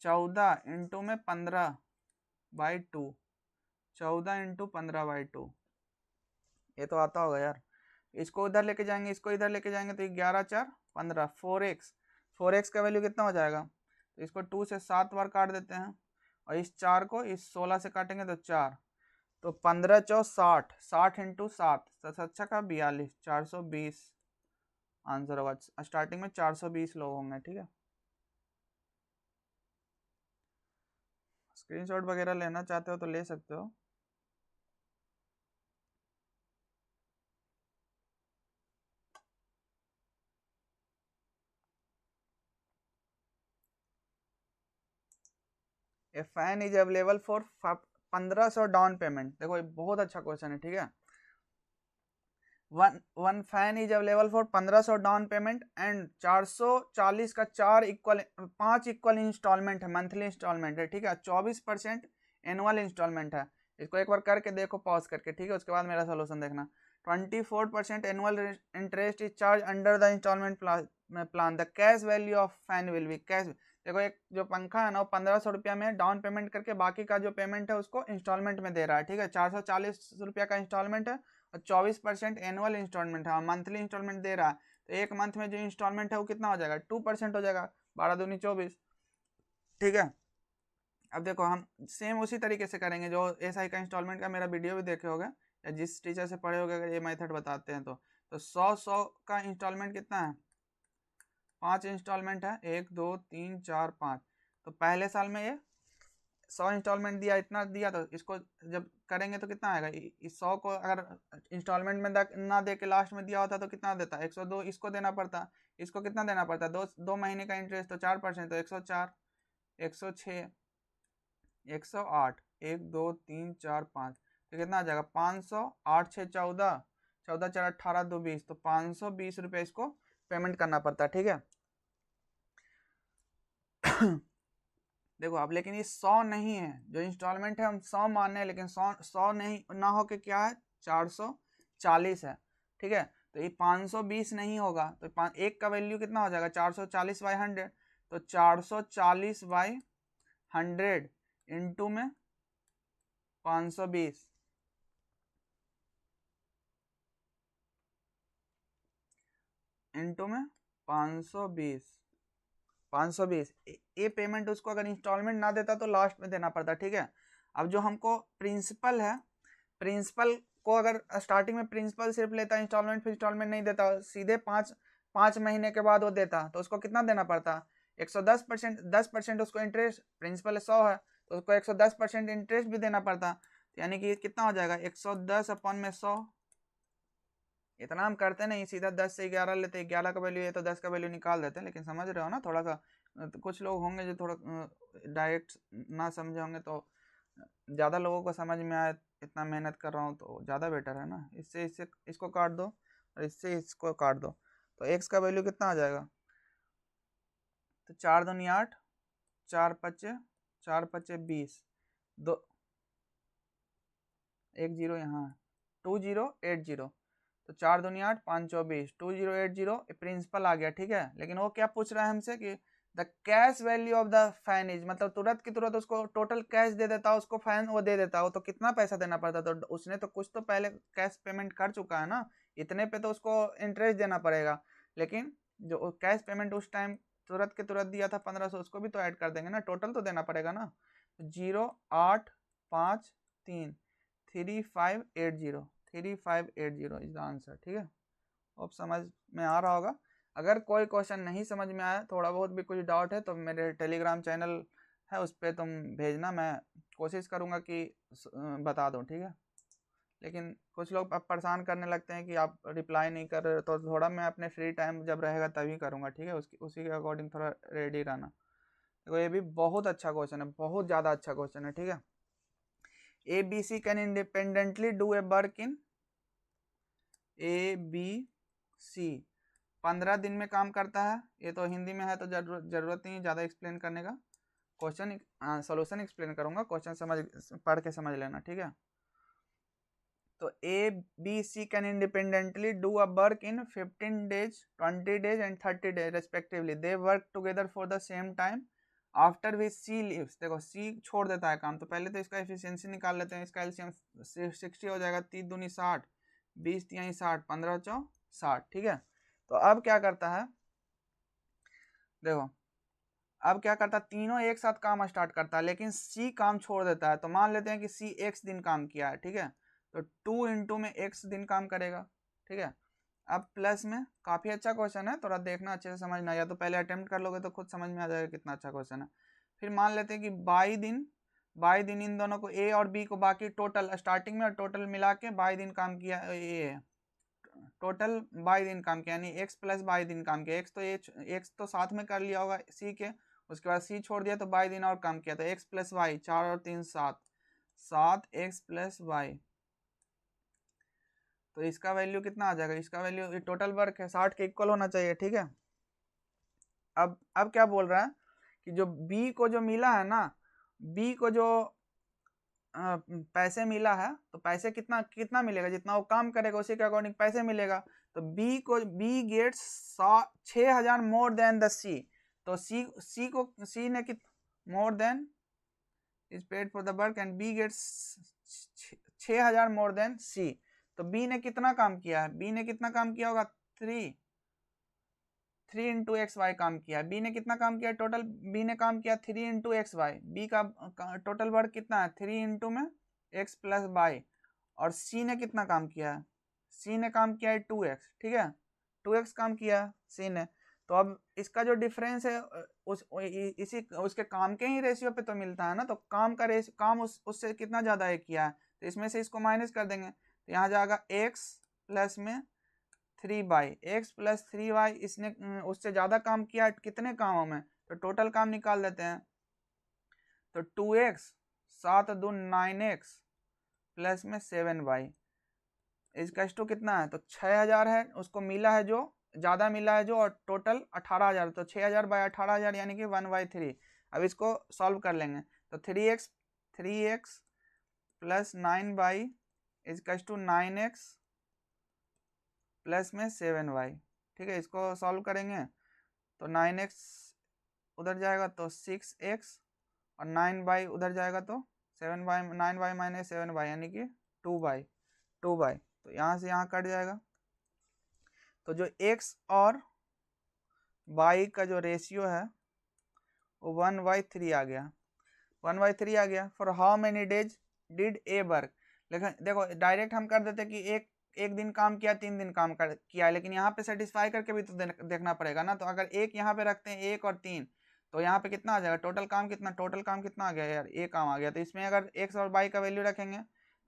Speaker 1: 14 इंटू में 15/2, 14 इंटू 15/2, ये तो आता होगा यार। इसको उधर लेके जाएंगे, इसको इधर लेके जाएंगे तो 11 4 15, 4x का वैल्यू कितना हो जाएगा, तो इसको 2 से 7 बार काट देते हैं, और इस 4 को इस 16 से काटेंगे तो 4, तो 15 4 60, 60 इंटू 7, 7 का 42, 420 आंसर होगा। स्टार्टिंग में 420 लोग होंगे, ठीक है। स्क्रीनशॉट वगैरह लेना चाहते हो तो ले सकते हो। ए fan is available for 1500 down payment, देखो ये बहुत अच्छा क्वेश्चन है, ठीक है। One fan is available for 1500 down payment and 440 का 5 इक्वल इंस्टॉलमेंट है, मंथली इंस्टॉलमेंट है, ठीक है। 24% एनुअल इंस्टॉलमेंट है। इसको एक बार करके देखो पॉज करके, ठीक है, उसके बाद मेरा सोल्यूशन देखना। 24% annual interest is charge under the instalment plan, the cash value of fan will be cash. देखो एक जो पंखा है ना वो 1500 रुपया में डाउन पेमेंट करके बाकी का जो पेमेंट है उसको इंस्टॉलमेंट में दे रहा है, ठीक है। 440 रुपया का इंस्टॉलमेंट है और 24% एनुअल इंस्टॉलमेंट है और मंथली इंस्टॉलमेंट दे रहा है, तो एक मंथ में जो इंस्टॉलमेंट है वो कितना हो जाएगा, 2% हो जाएगा, 12 दूनी 24, ठीक है। अब देखो हम सेम उसी तरीके से करेंगे, जो एसआई का इंस्टॉलमेंट का मेरा वीडियो भी देखे होगे या जिस टीचर से पढ़े होगे, अगर ये मेथड बताते हैं तो 100 का इंस्टॉलमेंट कितना है, 5 इंस्टॉलमेंट है, 1 2 3 4 5, तो पहले साल में ये 100 इंस्टॉलमेंट दिया, इतना दिया, तो इसको जब करेंगे तो कितना आएगा, इस 100 को अगर इंस्टॉलमेंट में ना दे के लास्ट में दिया होता तो कितना देता, 102 इसको देना पड़ता, इसको कितना देना पड़ता, दो महीने का इंटरेस्ट तो 4%, तो 104 106 108 1 2 3 4 5, तो कितना आ जाएगा 500, 8 6 14, 14 4 18 2 20, तो 520 रुपये इसको पेमेंट करना पड़ता है, ठीक है। देखो अब लेकिन ये 100 नहीं है, जो इंस्टॉलमेंट है हम 100 मान रहे हैं, लेकिन 100 नहीं ना हो के क्या है 440 है, ठीक है। तो ये 520 नहीं होगा, तो एक का वैल्यू कितना हो जाएगा 440/100, तो 440/100 इंटू में 520, इंटू में 520 ये पेमेंट उसको अगर इंस्टॉलमेंट ना देता तो लास्ट में देना पड़ता, ठीक है। अब जो हमको प्रिंसिपल है, प्रिंसिपल को अगर स्टार्टिंग में प्रिंसिपल सिर्फ लेता, इंस्टॉलमेंट फिर इंस्टॉलमेंट नहीं देता, सीधे 5 महीने के बाद वो देता, तो उसको कितना देना पड़ता, 110%, 10% उसको इंटरेस्ट, प्रिंसिपल 100 है तो उसको 110% इंटरेस्ट भी देना पड़ता, यानी कि कितना हो जाएगा 110 अपॉन में 100, इतना हम करते नहीं, सीधा 10 से 11 लेते, 11 का वैल्यू है तो 10 का वैल्यू निकाल देते हैं, लेकिन समझ रहे हो ना थोड़ा सा, तो कुछ लोग होंगे जो थोड़ा डायरेक्ट ना समझे होंगे, तो ज़्यादा लोगों को समझ में आए, इतना मेहनत कर रहा हूँ तो ज़्यादा बेटर है ना, इससे इसको काट दो और इससे इसको काट दो, तो एक्स का वैल्यू कितना आ जाएगा, तो 4 दूनी 8, 4 पच्चे 20, 2 1 0 यहाँ 2080, तो 4 दूनी 8 5 24, 2080 प्रिंसिपल आ गया, ठीक है। लेकिन वो क्या पूछ रहा है हमसे कि the cash value of the fan is, मतलब तुरंत की तुरंत उसको टोटल कैश दे देता, उसको फैन वो दे देता, वो तो कितना पैसा देना पड़ता, तो उसने तो कुछ तो पहले कैश पेमेंट कर चुका है ना, इतने पे तो उसको इंटरेस्ट देना पड़ेगा, लेकिन जो कैश पेमेंट उस टाइम तुरंत के तुरंत दिया था 1500, उसको भी तो ऐड कर देंगे ना, टोटल तो देना पड़ेगा ना। 0 8 5 3 3580, 3580 इज द आंसर, ठीक है। अब समझ में आ रहा होगा। अगर कोई क्वेश्चन नहीं समझ में आया, थोड़ा बहुत भी कुछ डाउट है, तो मेरे टेलीग्राम चैनल है उस पर तुम भेजना, मैं कोशिश करूँगा कि बता दूँ, ठीक है। लेकिन कुछ लोग अब परेशान करने लगते हैं कि आप रिप्लाई नहीं कर रहे, तो थोड़ा मैं अपने फ्री टाइम जब रहेगा तभी करूँगा, ठीक है, उसी के अकॉर्डिंग थोड़ा रेडी रहना। देखो ये भी बहुत अच्छा क्वेश्चन है, बहुत ज़्यादा अच्छा क्वेश्चन है, ठीक है। A B C can independently do a work in A B C 15 दिन में काम करता है। ये तो हिंदी में है तो जरूरत नहीं ज़्यादा एक्सप्लेन करने का। क्वेश्चन सॉल्यूशन एक्सप्लेन करूंगा, क्वेश्चन समझ पढ़ के समझ लेना, ठीक है। तो A B C can independently do a work in 15 days 20 days and 30 days respectively. They work together for the same time after which C leaves. देखो सी छोड़ देता है काम, तो पहले तो इसका एफिशिएंसी निकाल लेते हैं। इसका एलसीएम 60 हो जाएगा, 3 दूनी 60, 20 तिहाई 60, 15 चौ 60, ठीक है। तो अब क्या करता है, देखो अब क्या करता है, तीनों एक साथ काम स्टार्ट करता है, लेकिन सी काम छोड़ देता है। तो मान लेते हैं कि सी एक्स दिन काम किया है, ठीक है, तो 2 इंटू में एक्स दिन काम करेगा, ठीक है। अब प्लस में, काफ़ी अच्छा क्वेश्चन है, थोड़ा देखना अच्छे से समझना, या तो पहले अटेम्प्ट कर लोगे तो खुद समझ में आ जाएगा कितना अच्छा क्वेश्चन है। फिर मान लेते हैं कि बाई दिन इन दोनों को, ए और बी को, बाकी टोटल स्टार्टिंग में और टोटल मिला के बाई दिन काम किया, ए टोटल बाई दिन काम किया, यानी एक्स प्लस बाई दिन काम किया। एक्स तो साथ में कर लिया होगा सी के, उसके बाद सी छोड़ दिया तो बाई दिन और काम किया, तो एक्स प्लस वाई, 4 और 3 7, 7 एक्स प्लस वाई। तो इसका वैल्यू कितना आ जाएगा, इसका वैल्यू, टोटल वर्क है 60 के इक्वल होना चाहिए, ठीक है। अब क्या बोल रहा है कि जो बी को जो मिला है ना, बी को जो पैसे मिला है, तो पैसे कितना कितना मिलेगा, जितना वो काम करेगा उसी के अकॉर्डिंग पैसे मिलेगा। तो B gets 6000 more than the C. तो सी ने कित more than is paid for the work and B gets 6000 more than C. तो बी ने कितना काम किया है, बी ने कितना काम किया होगा, 3 इंटू एक्स वाई काम किया। बी ने कितना काम किया टोटल, बी ने काम किया 3 इंटू एक्स वाई। बी का टोटल वर्क कितना है, 3 इंटू में एक्स प्लस वाई। और सी ने कितना काम किया है, सी ने काम किया है 2x, ठीक है, 2x काम किया सी ने। तो अब इसका जो डिफरेंस है इसी उसके काम के ही रेशियो पे तो मिलता है ना, तो काम का काम उससे कितना ज़्यादा है किया है, तो इसमें से इसको माइनस कर देंगे, तो यहाँ जाएगा x प्लस में 3y, x प्लस 3y। इसने उससे ज़्यादा काम किया कितने कामों में, तो टोटल काम निकाल देते हैं। तो 2x 7 2 9x प्लस में 7y इसका टू कितना है, तो 6000 है, उसको मिला है जो ज़्यादा मिला है जो, और टोटल 18000, तो 6000 बाई 18000 यानी कि 1/3। अब इसको सॉल्व कर लेंगे, तो 3x प्लस 9y इसका टू 9x प्लस में 7y, ठीक है। इसको सॉल्व करेंगे तो 9x उधर जाएगा तो 6x, और 9y उधर जाएगा तो 7y, 9y माइनस 7y यानी कि 2y। तो यहाँ से यहाँ कट जाएगा, तो जो x और y का जो रेशियो है वो 1/3 आ गया, 1/3 आ गया। For how many days did A work. लेकिन देखो डायरेक्ट हम कर देते कि एक दिन काम किया, 3 दिन काम किया, लेकिन यहाँ पे सेटिस्फाई करके भी तो देखना पड़ेगा ना। तो अगर एक यहाँ पे रखते हैं 1 और 3, तो यहाँ पे कितना आ जाएगा, टोटल काम कितना आ गया यार, ए काम आ गया। तो इसमें अगर एक्स और वाई का वैल्यू रखेंगे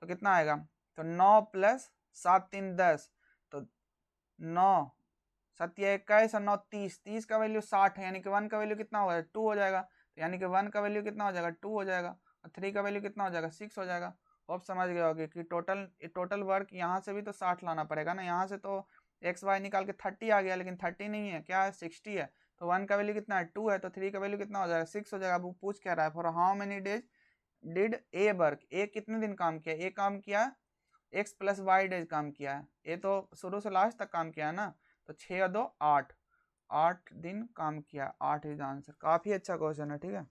Speaker 1: तो कितना आएगा, तो 9 प्लस 7 3 10, तो 9 7 21 और 9 30, 30 का वैल्यू 60 है, यानी कि 1 का वैल्यू कितना हो जाएगा, 2 हो जाएगा। तो यानी कि 1 का वैल्यू कितना हो जाएगा, 2 हो जाएगा, और 3 का वैल्यू कितना हो जाएगा, 6 हो जाएगा। अब समझ गए होगे कि टोटल वर्क यहाँ से भी तो 60 लाना पड़ेगा ना। यहाँ से तो एक्स वाई निकाल के 30 आ गया, लेकिन 30 नहीं है, क्या है 60 है। तो 1 का वैल्यू कितना है, 2 है, तो 3 का वैल्यू कितना हो जाएगा, 6 हो जाएगा। अब वो पूछ क्या रहा है, for how many days did A work, A कितने दिन काम किया, ए काम किया एक्स प्लस वाई डेज काम किया है, ये तो शुरू से लास्ट तक काम किया है ना। तो 6 और 2 8, 8 दिन काम किया, 8 इज आंसर। काफी अच्छा क्वेश्चन है, ठीक है।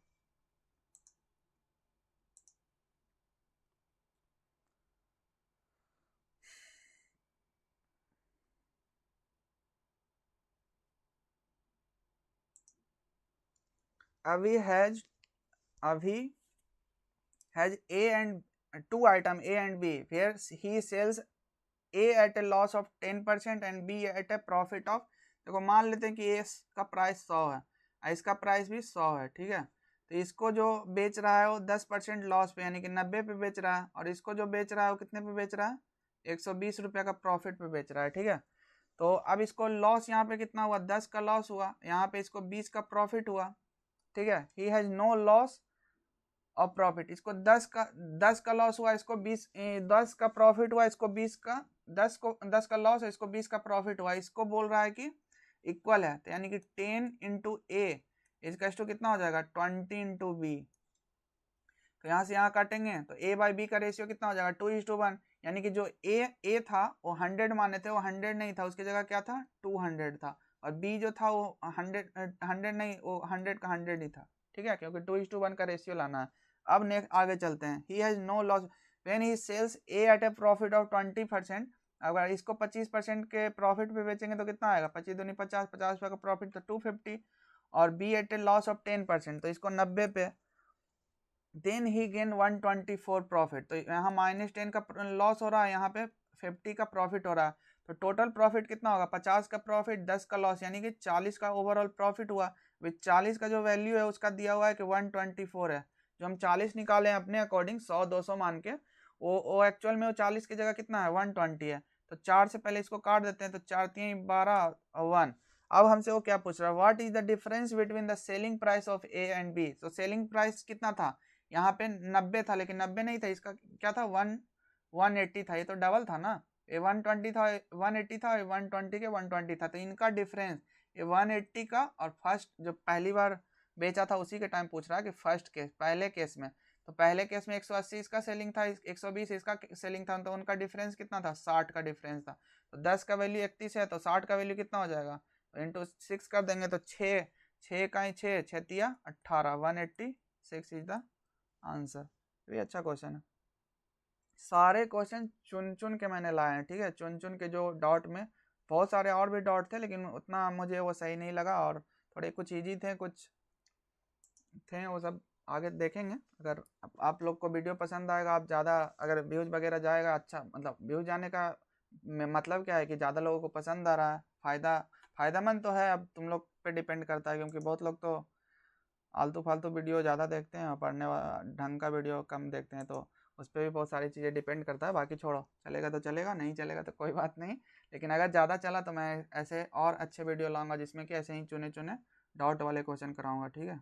Speaker 1: अभी has A and two item A and B where he sells A at a loss of 10% and B at a profit of, देखो मान लेते हैं कि A का प्राइस 100 है और इसका प्राइस भी 100 है, ठीक है। तो इसको जो बेच रहा है वो 10% लॉस पे यानी कि 90 पे बेच रहा है, और इसको जो बेच रहा है वो कितने पे बेच रहा है, 120 रुपये का प्रॉफिट पे बेच रहा है। ठीक है, तो अब इसको लॉस यहाँ पे कितना हुआ, 10 का लॉस हुआ, यहाँ पे इसको 20 का प्रॉफिट हुआ। ठीक है, ही हैज नो लॉस और प्रॉफिट, इसको 10 का लॉस हुआ, इसको 10 का प्रॉफिट हुआ, इसको 20 का 10 का लॉस है, इसको 20 का प्रॉफिट हुआ। इसको बोल रहा है कि इक्वल है, तो यानी कि 10 इंटू ए इसका टू कितना हो जाएगा, 20 इंटू बी। तो यहाँ से यहाँ काटेंगे तो ए बाई बी का रेशियो कितना हो जाएगा, 2:1, यानी कि जो ए था वो 100 माने थे, वो 100 नहीं था, उसकी जगह क्या था, 200 था, और बी जो था वो 100 नहीं, वो 100 का 100 ही था। ठीक है, क्योंकि 2:1 का रेशियो लाना है। अब नेक्स्ट आगे चलते हैं, he has no loss when he sells A at a profit of 20%। अगर इसको 25% के प्रॉफिट पे बेचेंगे तो कितना आएगा, 25 दूनी 50, 50 रुपये का प्रॉफिट तो 250, और B at a loss of 10% तो इसको 90 पे, देन ही गेन 124 प्रॉफिट। तो यहाँ -10 का लॉस हो रहा है, यहाँ पे 50 का प्रॉफिट हो रहा है, तो टोटल प्रॉफिट कितना होगा, 50 का प्रॉफिट 10 का लॉस, यानी कि 40 का ओवरऑल प्रॉफिट हुआ। विथ 40 का जो वैल्यू है उसका दिया हुआ है कि 124 है, जो हम 40 निकाले हैं अपने अकॉर्डिंग 100-200 मान के, वो एक्चुअल में वो 40 की जगह कितना है, 120 है। तो 4 से पहले इसको काट देते हैं, तो 4 3 12 1। अब हमसे वो क्या पूछ रहा है, what is the difference between the selling price of A and B. तो सेलिंग प्राइस कितना था, यहाँ पे 90 था, लेकिन 90 नहीं था, इसका क्या था, 180 था, ये तो डबल था ना, ये 120 था, 180 था, 120 के 120 था, तो इनका डिफरेंस ये 180 का, और फर्स्ट जो पहली बार बेचा था उसी के टाइम पूछ रहा है कि फर्स्ट केस, पहले केस में, तो पहले केस में 180 इसका सेलिंग था, 120 इसका सेलिंग था, तो उनका डिफरेंस कितना था, 60 का डिफरेंस था। तो 10 का वैल्यू 31 है, तो 60 का वैल्यू कितना हो जाएगा, तो इंटू 6 कर देंगे, तो 6 का ही 6 तिया 18, 186 इज द आंसर। तो ये अच्छा क्वेश्चन है, सारे क्वेश्चन चुन चुन के मैंने लाए हैं। ठीक है, चुन चुन के, जो डॉट में बहुत सारे और भी डॉट थे, लेकिन उतना मुझे वो सही नहीं लगा, और थोड़े कुछ इजी थे, कुछ थे, वो सब आगे देखेंगे। अगर आप लोग को वीडियो पसंद आएगा, आप ज़्यादा अगर व्यूज़ वगैरह जाएगा, अच्छा मतलब व्यूज़ जाने का मतलब क्या है कि ज़्यादा लोगों को पसंद आ रहा है, फ़ायदेमंद तो है, अब तुम लोग पे डिपेंड करता है, क्योंकि बहुत लोग तो आलतू फालतू वीडियो ज़्यादा देखते हैं और पढ़ने वाला ढंग का वीडियो कम देखते हैं, तो उस पर भी बहुत सारी चीज़ें डिपेंड करता है। बाकी छोड़ो, चलेगा तो चलेगा, नहीं चलेगा तो कोई बात नहीं, लेकिन अगर ज़्यादा चला तो मैं ऐसे और अच्छे वीडियो लाऊंगा जिसमें कि ऐसे ही चुने चुने डाउट वाले क्वेश्चन कराऊंगा। ठीक है,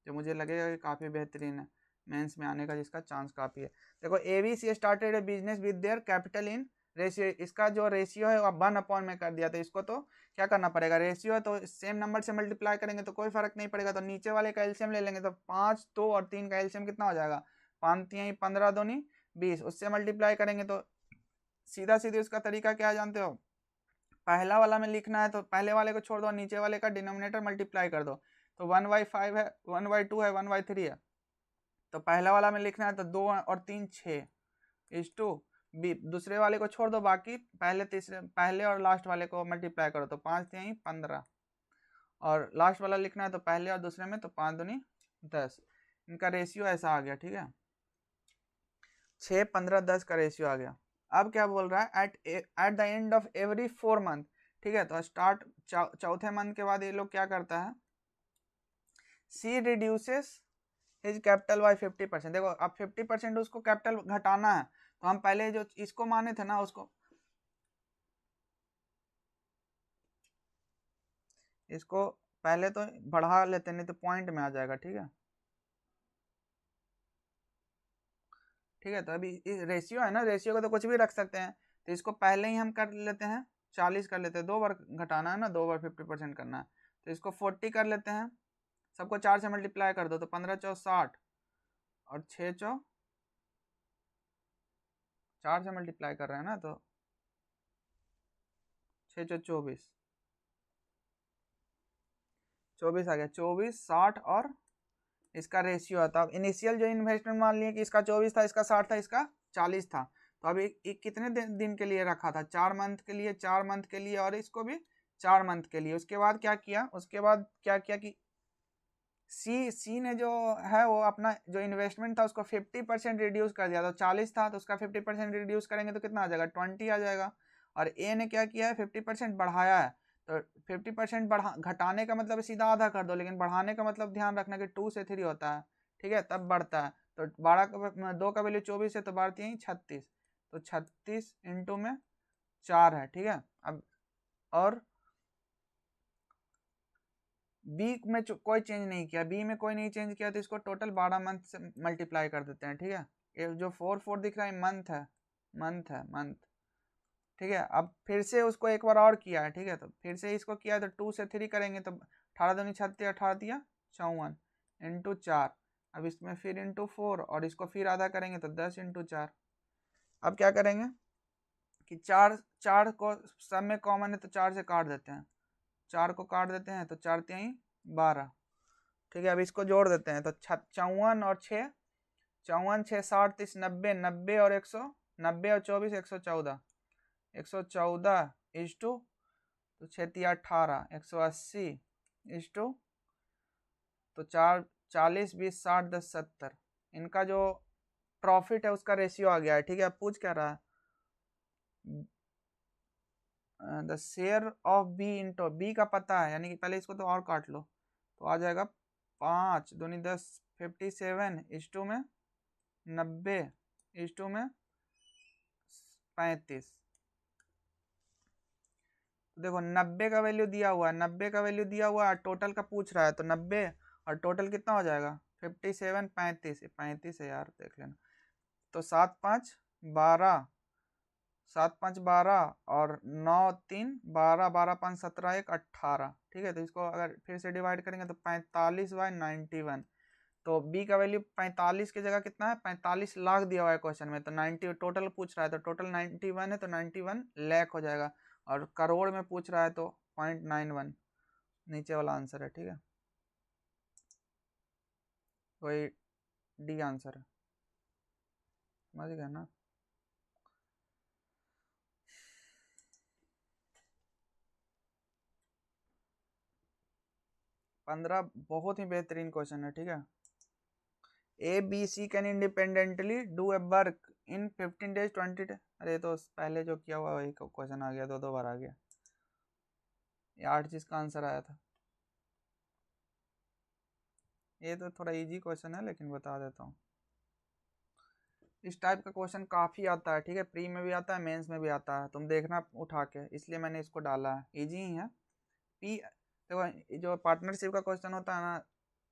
Speaker 1: जो मुझे लगेगा कि काफ़ी बेहतरीन है, मेंस में आने का जिसका चांस काफ़ी है। देखो, ABC started A business with their capital in ratio, इसका जो रेशियो है वो 1 में कर दिया, तो इसको तो क्या करना पड़ेगा, रेशियो है तो सेम नंबर से मल्टीप्लाई करेंगे तो कोई फर्क नहीं पड़ेगा, तो नीचे वाले का एलसीएम ले लेंगे, तो 5 2 और 3 का एलसीएम कितना हो जाएगा, 5 3 15 दूनी 20, उससे मल्टीप्लाई करेंगे। तो सीधा सीधे उसका तरीका क्या जानते हो, पहला वाला में लिखना है तो पहले वाले को छोड़ दो, नीचे वाले का डिनोमिनेटर मल्टीप्लाई कर दो, तो 1/5 है, 1/2 है, 1/3 है, तो पहला वाला में लिखना है तो 2 और 3 6 इज टू बी, दूसरे वाले को छोड़ दो, बाकी पहले और लास्ट वाले को मल्टीप्लाई करो, तो 5 3 15, और लास्ट वाला लिखना है तो पहले और दूसरे में, तो 5 दूनी 10, इनका रेशियो ऐसा आ गया। ठीक है, 6 15 10 का रेशियो आ गया। अब क्या बोल रहा है, at the end of every 4 month. ठीक है, तो स्टार्ट चौथे मंथ के बाद ये लोग क्या करता है, सी रिड्यूसेस हिज कैपिटल बाय 50%। देखो, अब 50% उसको कैपिटल घटाना है, तो हम पहले जो इसको माने थे ना, उसको इसको पहले तो बढ़ा लेते, नहीं तो पॉइंट में आ जाएगा। ठीक है, ठीक है, तो अभी रेशियो है ना, रेशियो को तो कुछ भी रख सकते हैं, तो इसको पहले ही हम कर लेते हैं 40 कर लेते हैं, 2 बार घटाना है ना, 2 बार 50% करना है, तो इसको 40 कर लेते हैं, सबको 4 से मल्टीप्लाई कर दो, तो 15 चौ 60, और 6 चौ 4 से मल्टीप्लाई कर रहे हैं ना, तो 6 चौ 24 24 आ गया, 24 60, और इसका रेशियो आता है। अब इनिशियल जो इन्वेस्टमेंट मान लिए कि इसका 24 था, इसका 60 था, इसका 40 था, तो अभी कितने दिन के लिए रखा था, 4 मंथ के लिए, 4 मंथ के लिए, और इसको भी 4 मंथ के लिए। उसके बाद क्या किया, उसके बाद क्या किया कि सी ने जो है वो अपना जो इन्वेस्टमेंट था उसको 50% रिड्यूस कर दिया, तो 40 था तो उसका 50% रिड्यूस करेंगे तो कितना आ जाएगा, 20 आ जाएगा। और ए ने क्या किया है, 50% बढ़ाया है, तो 50% घटाने का मतलब सीधा आधा कर दो, लेकिन बढ़ाने का मतलब ध्यान रखना कि 2 से 3 होता है, ठीक है, तब बढ़ता है। तो 12 का 2 का वैल्यू 24 है तो 12 तिहाई 36, तो 36 इंटू में 4 है, ठीक है। अब और बी में कोई चेंज नहीं किया, बी में कोई नहीं चेंज किया, तो इसको टोटल 12 मंथ से मल्टीप्लाई कर देते हैं, ठीक है। ये जो 4 दिख रहा है मंथ है, मंथ, ठीक है। अब फिर से उसको एक बार और किया है, ठीक है, तो फिर से इसको किया है तो 2 से 3 करेंगे तो 18 दूनी 36, 18 दिया 54 इंटू 4। अब इसमें फिर इंटू 4 और इसको फिर आधा करेंगे तो 10 इंटू 4। अब क्या करेंगे कि 4 को सब में कॉमन है तो 4 से काट देते हैं, 4 को काट देते हैं तो 4 तिहाई 12, ठीक है। अब इसको जोड़ देते हैं तो 54 और 6, 54 6 60 30 90, 90 और 100, 90 और 24 114, 114 इज टू तो 6 तिया 18, 180 इज टू तो 4 40 20 60 10 70। इनका जो प्रॉफिट है उसका रेशियो आ गया है, ठीक है। अब पूछ क्या रहा है, the share of B into, B का पता है, यानी कि पहले इसको तो और काट लो तो आ जाएगा 5 दूनी 10 57 इज टू में 90 इज टू में 35। देखो 90 का वैल्यू दिया हुआ है, 90 का वैल्यू दिया हुआ है, टोटल का पूछ रहा है तो 90 और टोटल कितना हो जाएगा 57 35, 35 है यार देख लेना। तो 7 5 12, 7 5 12 और 9 3 12, 12 5 17 1 18, ठीक है। तो इसको अगर फिर से डिवाइड करेंगे तो 45/91। तो बी का वैल्यू 45 की जगह कितना है, 45 लाख दिया हुआ है क्वेश्चन में, तो 90 टोटल पूछ रहा है तो टोटल 91 है तो 91 लाख हो जाएगा, और करोड़ में पूछ रहा है तो 0.91 नीचे वाला आंसर है, ठीक है। वही डी आंसर है, समझ गए ना। 15 बहुत ही बेहतरीन क्वेश्चन है, ठीक है। A B C can independently do a work in 15 days 20 days। अरे तो पहले जो किया हुआ वही क्वेश्चन आ गया, दो बार आ गया, ये 8 चीज का आंसर आया था। ये तो थोड़ा इजी क्वेश्चन है लेकिन बता देता हूँ। इस टाइप का क्वेश्चन काफ़ी आता है, ठीक है, प्री में भी आता है मेंस में भी आता है, तुम देखना उठा के, इसलिए मैंने इसको डाला है, इजी ही है। पी देखो जो पार्टनरशिप का क्वेश्चन होता है ना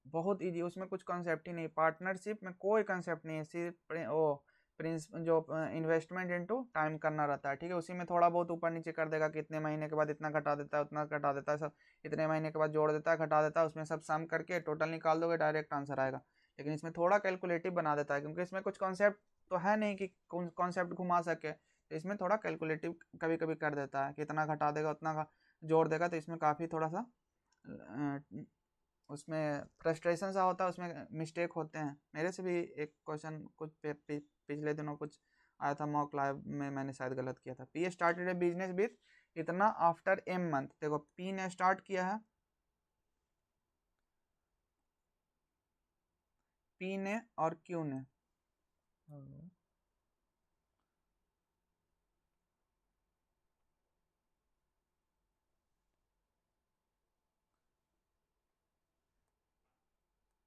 Speaker 1: बहुत इजी, उसमें कुछ कॉन्सेप्ट ही नहीं, पार्टनरशिप में कोई कॉन्सेप्ट नहीं है, सिर्फ वो प्रिंस जो इन्वेस्टमेंट इनटू टाइम करना रहता है, ठीक है। उसी में थोड़ा बहुत ऊपर नीचे कर देगा कि इतने महीने के बाद इतना घटा देता है, उतना घटा देता है, सब इतने महीने के बाद जोड़ देता है, घटा देता है, उसमें सब सम करके टोटल निकाल दोगे डायरेक्ट आंसर आएगा। लेकिन इसमें थोड़ा कैलकुलेटिव बना देता है क्योंकि इसमें कुछ कॉन्सेप्ट तो है नहीं कि कॉन्सेप्ट घुमा सके, तो इसमें थोड़ा कैलकुलेटिव कभी कभी कर देता है कि इतना घटा देगा उतना जोड़ देगा, तो इसमें काफ़ी थोड़ा सा उसमें फ्रस्ट्रेशन सा होता है, उसमें मिस्टेक होते हैं। मेरे से भी एक क्वेश्चन कुछ पिछले दिनों कुछ आया था मॉक लाइव में, मैंने शायद गलत किया था। P started A business with इतना आफ्टर एम मंथ, देखो पी ने स्टार्ट किया है, पी ने और क्यू ने,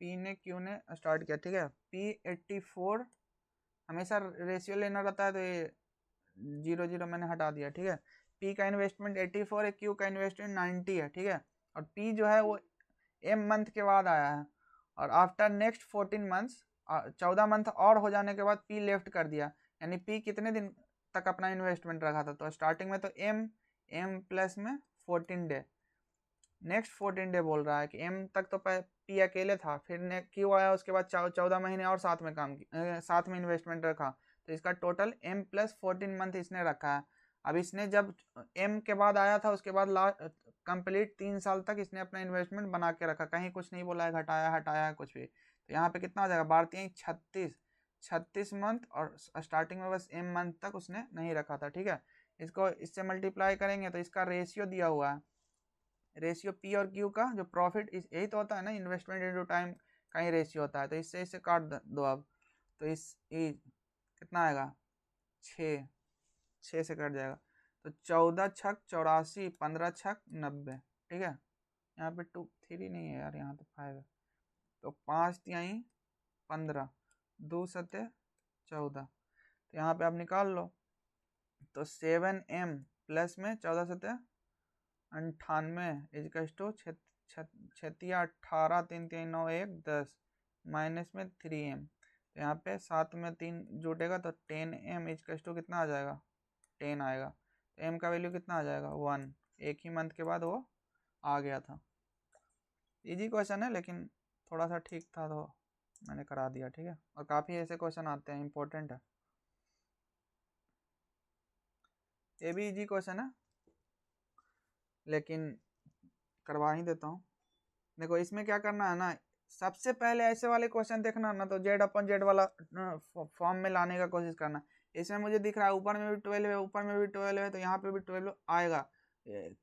Speaker 1: पी ने क्यू ने स्टार्ट किया, ठीक है। पी 84, हमेशा रेशियो लेना रहता है तो ये 0 0 मैंने हटा दिया, ठीक है। पी का इन्वेस्टमेंट 84 है, क्यू का इन्वेस्टमेंट 90 है, ठीक है। और पी जो है वो एम मंथ के बाद आया है, और आफ्टर नेक्स्ट 14 मंथ्स 14 मंथ और हो जाने के बाद पी लेफ्ट कर दिया, यानी पी कितने दिन तक अपना इन्वेस्टमेंट रखा था, तो स्टार्टिंग में तो एम प्लस में 14 डे, नेक्स्ट 14 डे बोल रहा है कि एम तक तो पी अकेले था, फिर क्यू आया उसके बाद 14 महीने और साथ में काम साथ में इन्वेस्टमेंट रखा, तो इसका टोटल एम प्लस 14 मंथ इसने रखा है। अब इसने जब एम के बाद आया था उसके बाद कंप्लीट 3 साल तक इसने अपना इन्वेस्टमेंट बना के रखा, कहीं कुछ नहीं बोला है घटाया हटाया है कुछ भी। तो यहाँ पे कितना हो जाएगा 36 मंथ, और स्टार्टिंग में बस एम मंथ तक उसने नहीं रखा था, ठीक है। इसको इससे मल्टीप्लाई करेंगे तो इसका रेशियो दिया हुआ है, रेशियो पी और क्यू का जो प्रॉफिट यही तो होता है ना, इन्वेस्टमेंट इनटू टाइम का ही रेशियो होता है, तो इससे इससे काट दो अब, तो कितना आएगा 6 से कट जाएगा, तो 14 छक 84, 15 छक 90, ठीक है। यहाँ पे 2 3 नहीं है यार, यहाँ तो 5 है, तो 5 तिहाई 15, 2 सत्ते 14। तो यहाँ पे आप निकाल लो, तो 7m प्लस में 14 सत्ते 98 इजकस टू 18, 3 3 9 1 10 माइनस में 3m। तो यहाँ पे 7 में 3 जुटेगा तो 10m इजकस टू कितना आ जाएगा, 10 आएगा। तो m का वैल्यू कितना आ जाएगा, 1। एक ही मंथ के बाद वो आ गया था। इजी क्वेश्चन है लेकिन थोड़ा सा ठीक था तो मैंने करा दिया, ठीक है। और काफ़ी ऐसे क्वेश्चन आते हैं, इंपॉर्टेंट है। ये भी इजी क्वेश्चन है लेकिन करवा ही देता हूँ। देखो इसमें क्या करना है ना, सबसे पहले ऐसे वाले क्वेश्चन देखना ना तो z/z वाला फॉर्म में लाने का कोशिश करना। इसमें मुझे दिख रहा है ऊपर में भी 12 है, ऊपर में भी 12 है, तो यहाँ पे भी 12 आएगा।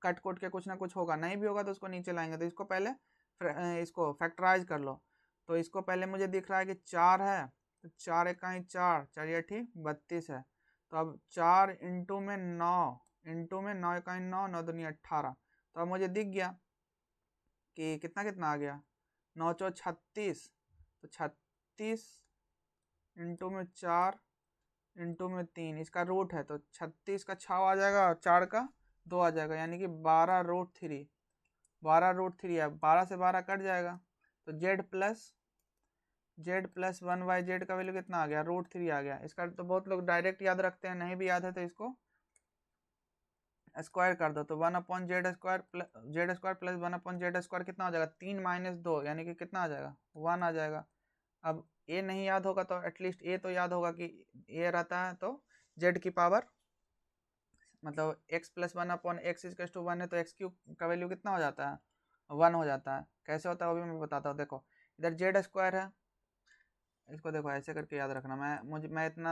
Speaker 1: कट कोट के कुछ ना कुछ होगा, नहीं भी होगा तो उसको नीचे लाएंगे। तो इसको पहले इसको फैक्टराइज कर लो। तो इसको पहले मुझे दिख रहा है कि 4 है, तो 4 इकाई 4, 4 या ठीक 32 है। तो अब 4 इंटू में 9, इंटू में 9 इकाई 9, 9 दूनी 18। तो अब मुझे दिख गया कि कितना कितना आ गया, 9 चौ 36। तो 36 इंटू में 4 इंटू में 3, इसका रूट है तो 36 का 6 आ जाएगा और 4 का 2 आ जाएगा, यानी कि 12√3। 12√3 है, 12 से 12 कट जाएगा। तो z प्लस 1/z का वैल्यू कितना आ गया, √3 आ गया। इसका तो बहुत लोग डायरेक्ट याद रखते हैं, नहीं भी याद है तो इसको स्क्वायर कर दो। तो 1/z² प्लस 1/z² कितना हो जाएगा, 3 - 2 यानी कि कितना आ जाएगा, 1 आ जाएगा। अब ए नहीं याद होगा तो एटलीस्ट ए तो याद होगा कि ए रहता है तो z की पावर मतलब x plus 1/x is to 1 है, तो x³ का वैल्यू कितना हो जाता है, 1 हो जाता है। कैसे होता है वो भी मैं बताता हूँ। देखो इधर z² है, इसको देखो ऐसे करके याद रखना।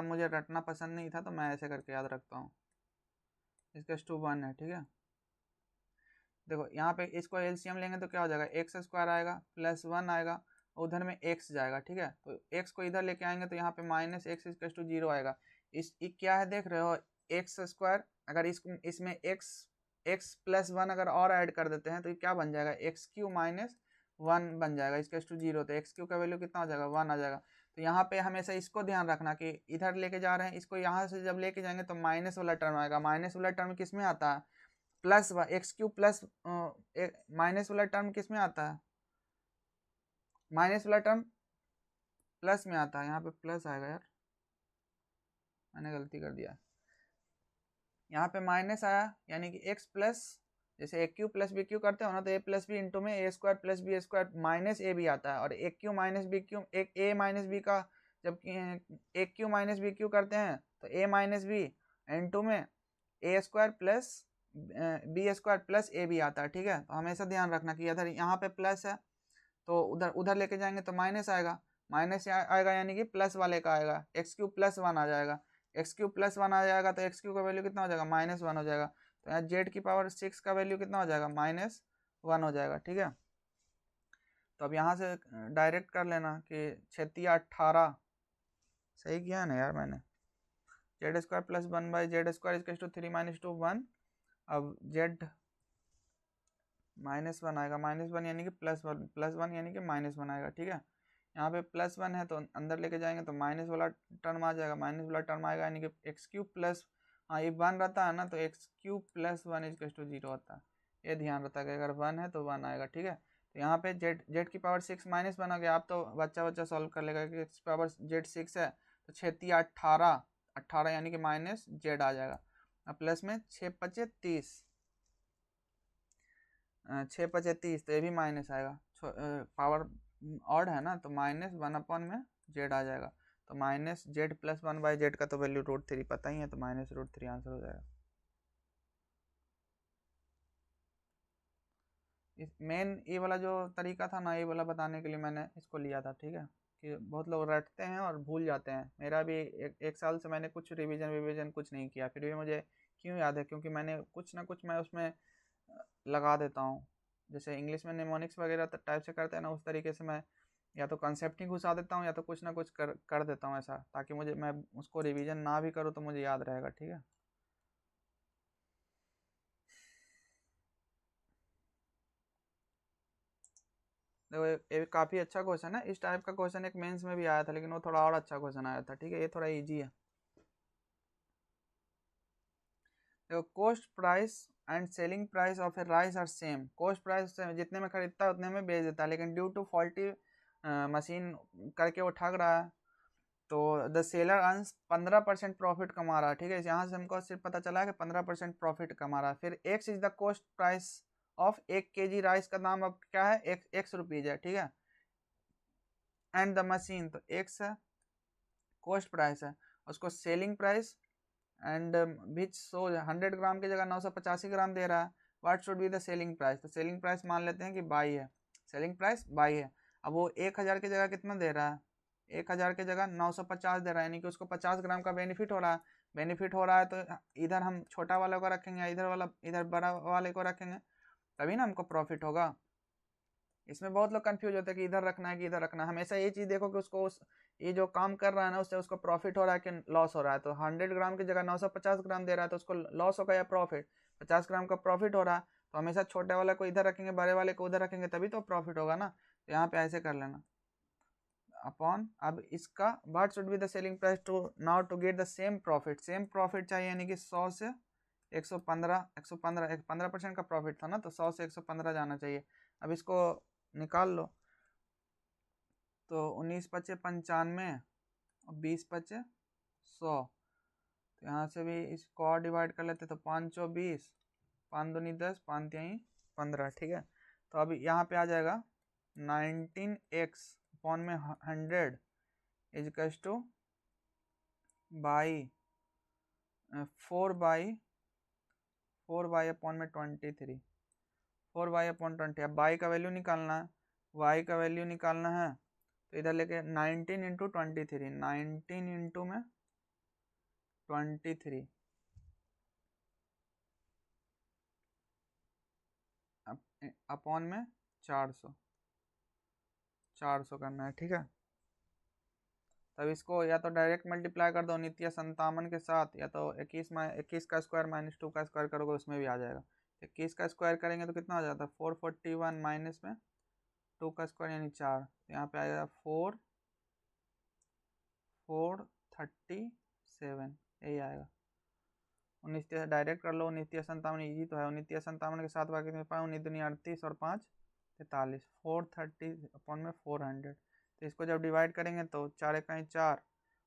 Speaker 1: मुझे रटना पसंद नहीं था तो मैं ऐसे करके याद रखता हूँ। इसका टू 1 है, ठीक है। देखो यहाँ पे इसको एलसीएम लेंगे तो क्या हो जाएगा, x² आएगा प्लस 1 आएगा, उधर में x जाएगा, ठीक है। तो x को इधर लेके आएंगे तो यहाँ पे -x इज टू 0 आएगा। इस क्या है देख रहे हो, x²। अगर इसमें x प्लस 1 अगर और ऐड कर देते हैं तो क्या बन जाएगा, x³ - 1 बन जाएगा इसके टू 0। तो x³ का वैल्यू कितना हो जाएगा, 1 आ जाएगा। तो यहाँ पे हमेशा इसको ध्यान रखना कि इधर लेके जा रहे हैं, इसको यहाँ से जब लेके जाएंगे तो माइनस वाला टर्म आएगा। माइनस वाला टर्म किस में आता है, प्लस x³ प्लस माइनस वाला टर्म किस में आता है, माइनस वाला टर्म प्लस में आता है। यहाँ पे प्लस आएगा यार, मैंने गलती कर दिया। यहाँ पे माइनस आया यानी कि x प्लस, जैसे a³ प्लस b³ करते हो ना, तो a प्लस बी इंटू में a² plus b² minus a भी आता है। और a³ माइनस b³ एक a माइनस b का जब a³ माइनस b³ करते हैं तो a माइनस बी इंटू में a² plus b² plus a भी आता है, ठीक है। तो हमेशा ध्यान रखना कि इधर यहाँ पे प्लस है तो उधर लेके जाएंगे तो माइनस आएगा। माइनस आएगा यानी कि प्लस वाले का आएगा, x³ प्लस 1 आ जाएगा। x³ प्लस 1 आ जाएगा तो x³ का वैल्यू कितना हो जाएगा, -1 हो जाएगा। तो यहाँ z की पावर 6 का वैल्यू कितना हो जाएगा, -1 हो जाएगा, ठीक है। तो अब यहाँ से डायरेक्ट कर लेना कि 3618 सही किया है ना यार मैंने। z² plus 1/z² is to 3 - 2 1। अब z -1 आएगा, -1 यानी कि +1, +1 यानी कि -1 आएगा, ठीक है। यहाँ पे +1 है तो अंदर लेके जाएंगे तो माइनस वाला टर्म आ जाएगा। माइनस वाला टर्म आएगा यानी कि x³ प्लस, हाँ ये 1 रहता है ना तो x³ प्लस 1 इज टू 0 होता है। ये ध्यान रहता है कि अगर 1 है तो 1 आएगा, ठीक है। तो यहाँ पे z की पावर 6 -1 आ गया। आप तो बच्चा सॉल्व कर लेगा कि x पावर z 6 है तो 6 18 18 यानी कि -z आ जाएगा। अब प्लस में 6 × 5 = 30, 6 × 5 = 30, तो ये भी माइनस आएगा। पावर ऑड है ना तो -1 में z आ जाएगा। तो -z प्लस 1/z का तो वैल्यू √3 पता ही है, तो -√3 आंसर हो जाएगा। इस मेन ये वाला जो तरीका था ना, ये वाला बताने के लिए मैंने इसको लिया था, ठीक है। कि बहुत लोग रटते हैं और भूल जाते हैं। मेरा भी एक साल से मैंने कुछ रिवीजन कुछ नहीं किया, फिर भी मुझे क्यों याद है, क्योंकि मैंने कुछ ना कुछ मैं उसमें लगा देता हूँ। जैसे इंग्लिश में निमोनिक्स वगैरह टाइप से करते हैं ना, उस तरीके से मैं या तो कंसेप्ट ही घुसा देता हूँ या तो कुछ ना कुछ कर देता हूँ ऐसा, ताकि मैं उसको रिवीजन ना भी करूँ तो मुझे याद रहेगा, ठीक है। देखो ये काफ़ी अच्छा क्वेश्चन है। इस टाइप का क्वेश्चन एक मेंस में भी आया था, लेकिन वो थोड़ा और अच्छा क्वेश्चन आया था। ठीक है, ये थोड़ा इजी है। देखो cost price and selling price of a rice are same. Cost price जितने में खरीदता है उतने में बेच देता है, लेकिन ड्यू टू फॉल्टी मशीन करके वो ठग रहा है, तो द सेलर अर्न्स 15% प्रॉफिट कमा रहा है। ठीक है, यहाँ से हमको सिर्फ पता चला है कि 15% प्रॉफिट कमा रहा है। फिर x is the cost price of 1 kg rice का दाम अब क्या है, एक्स रुपीज है। ठीक है, एंड द मशीन, तो एक्स है कॉस्ट प्राइस है, उसको सेलिंग प्राइस एंड विच सो 100 ग्राम की जगह 985 ग्राम दे रहा है। What should be the selling price, तो सेलिंग प्राइस मान लेते हैं कि बाई है, सेलिंग प्राइस बाई है। अब वो 1000 की जगह कितना दे रहा है, 1000 की जगह 950 दे रहा है, यानी कि उसको 50 ग्राम का बेनिफिट हो रहा है। बेनिफिट हो रहा है तो इधर हम छोटा वाले को रखेंगे, इधर बड़ा वाले को रखेंगे, तभी ना हमको प्रॉफिट होगा। इसमें बहुत लोग कंफ्यूज होते हैं कि इधर रखना है कि इधर रखना है। हमेशा ये चीज़ देखो कि उसको ये जो काम कर रहा है ना, उससे उसको प्रॉफिट हो रहा है कि लॉस हो रहा है। तो 100 ग्राम की जगह 950 ग्राम दे रहा है, तो उसको लॉस होगा या प्रॉफिट, 50 ग्राम का प्रॉफिट हो रहा है। तो हमेशा छोटे वाले को इधर रखेंगे, बड़े वाले को उधर रखेंगे, तभी तो प्रॉफिट होगा ना। तो यहाँ पे ऐसे कर लेना अपॉन, अब इसका what should be the selling price to now to get the same profit. Same profit चाहिए, यानी कि 100 से 115, 15% का प्रॉफिट था ना, तो 100 से 115 जाना चाहिए। अब इसको निकाल लो, तो 19×5 = 95 और 20×5 = 100। तो यहाँ से भी इसको और डिवाइड कर लेते, तो 5 चौ 20, 5 दूनी 10, 5 तिहाई 15। ठीक है, तो अभी यहाँ पे आ जाएगा 19x/100 इजकल्स टू बाई 4/23, 4/20। अब बाई का वैल्यू निकालना है, वाई का वैल्यू निकालना है, तो इधर लेके 19×23, 19×23 अपॉन में 400 करना है। ठीक है, तब इसको या तो डायरेक्ट मल्टीप्लाई कर दो 1957 के साथ, या तो 21 का स्क्वायर -2 का स्क्वायर करोगे, उसमें भी आ जाएगा। 21 का स्क्वायर करेंगे तो कितना आ जाता है, 441 माइनस में 2 का स्क्वायर यानी 4, यहाँ पे आएगा 437, यही आएगा। 19 डायरेक्ट कर लो, 19×57 ईजी तो है। 19×57 के साथ बाकी में पाए 19×2 = 38 और 5 = 43, 430/400। तो इसको जब डिवाइड करेंगे तो 4×1 = 4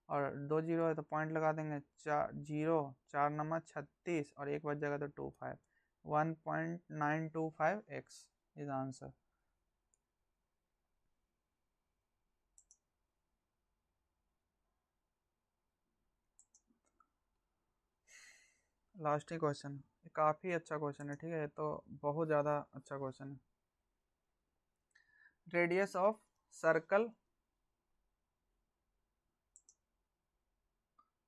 Speaker 1: और 2 जीरो है तो पॉइंट लगा देंगे, 4 0 4×9 = 36 और एक बच जाएगा तो 25, 1.925x is answer. Last he question, काफ़ी अच्छा क्वेश्चन है। ठीक है, तो बहुत ज़्यादा अच्छा क्वेश्चन है। रेडियस ऑफ सर्कल,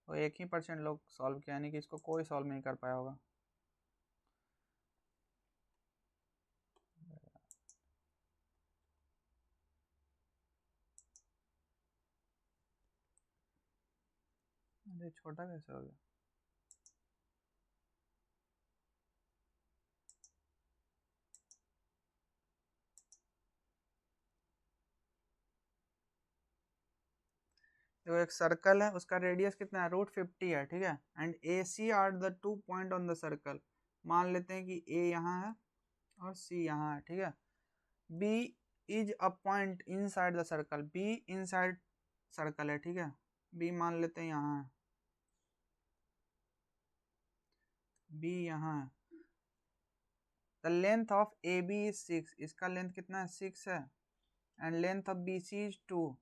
Speaker 1: तो 1% लोग सॉल्व किया, यानी कि इसको कोई सॉल्व नहीं कर पाया होगा। अरे छोटा कैसे हो गया। देखो एक सर्कल है, उसका रेडियस कितना है, √50 है। ठीक है, and A C are the 2 point on the circle. मान लेते हैं कि ए यहाँ है और सी यहाँ है। ठीक है, B is a point inside the circle, B inside circle है। ठीक है, बी मान लेते हैं यहाँ है, बी यहाँ है। The length of A B is 6, इसका लेंथ कितना है, 6 है, and length of B C is 2,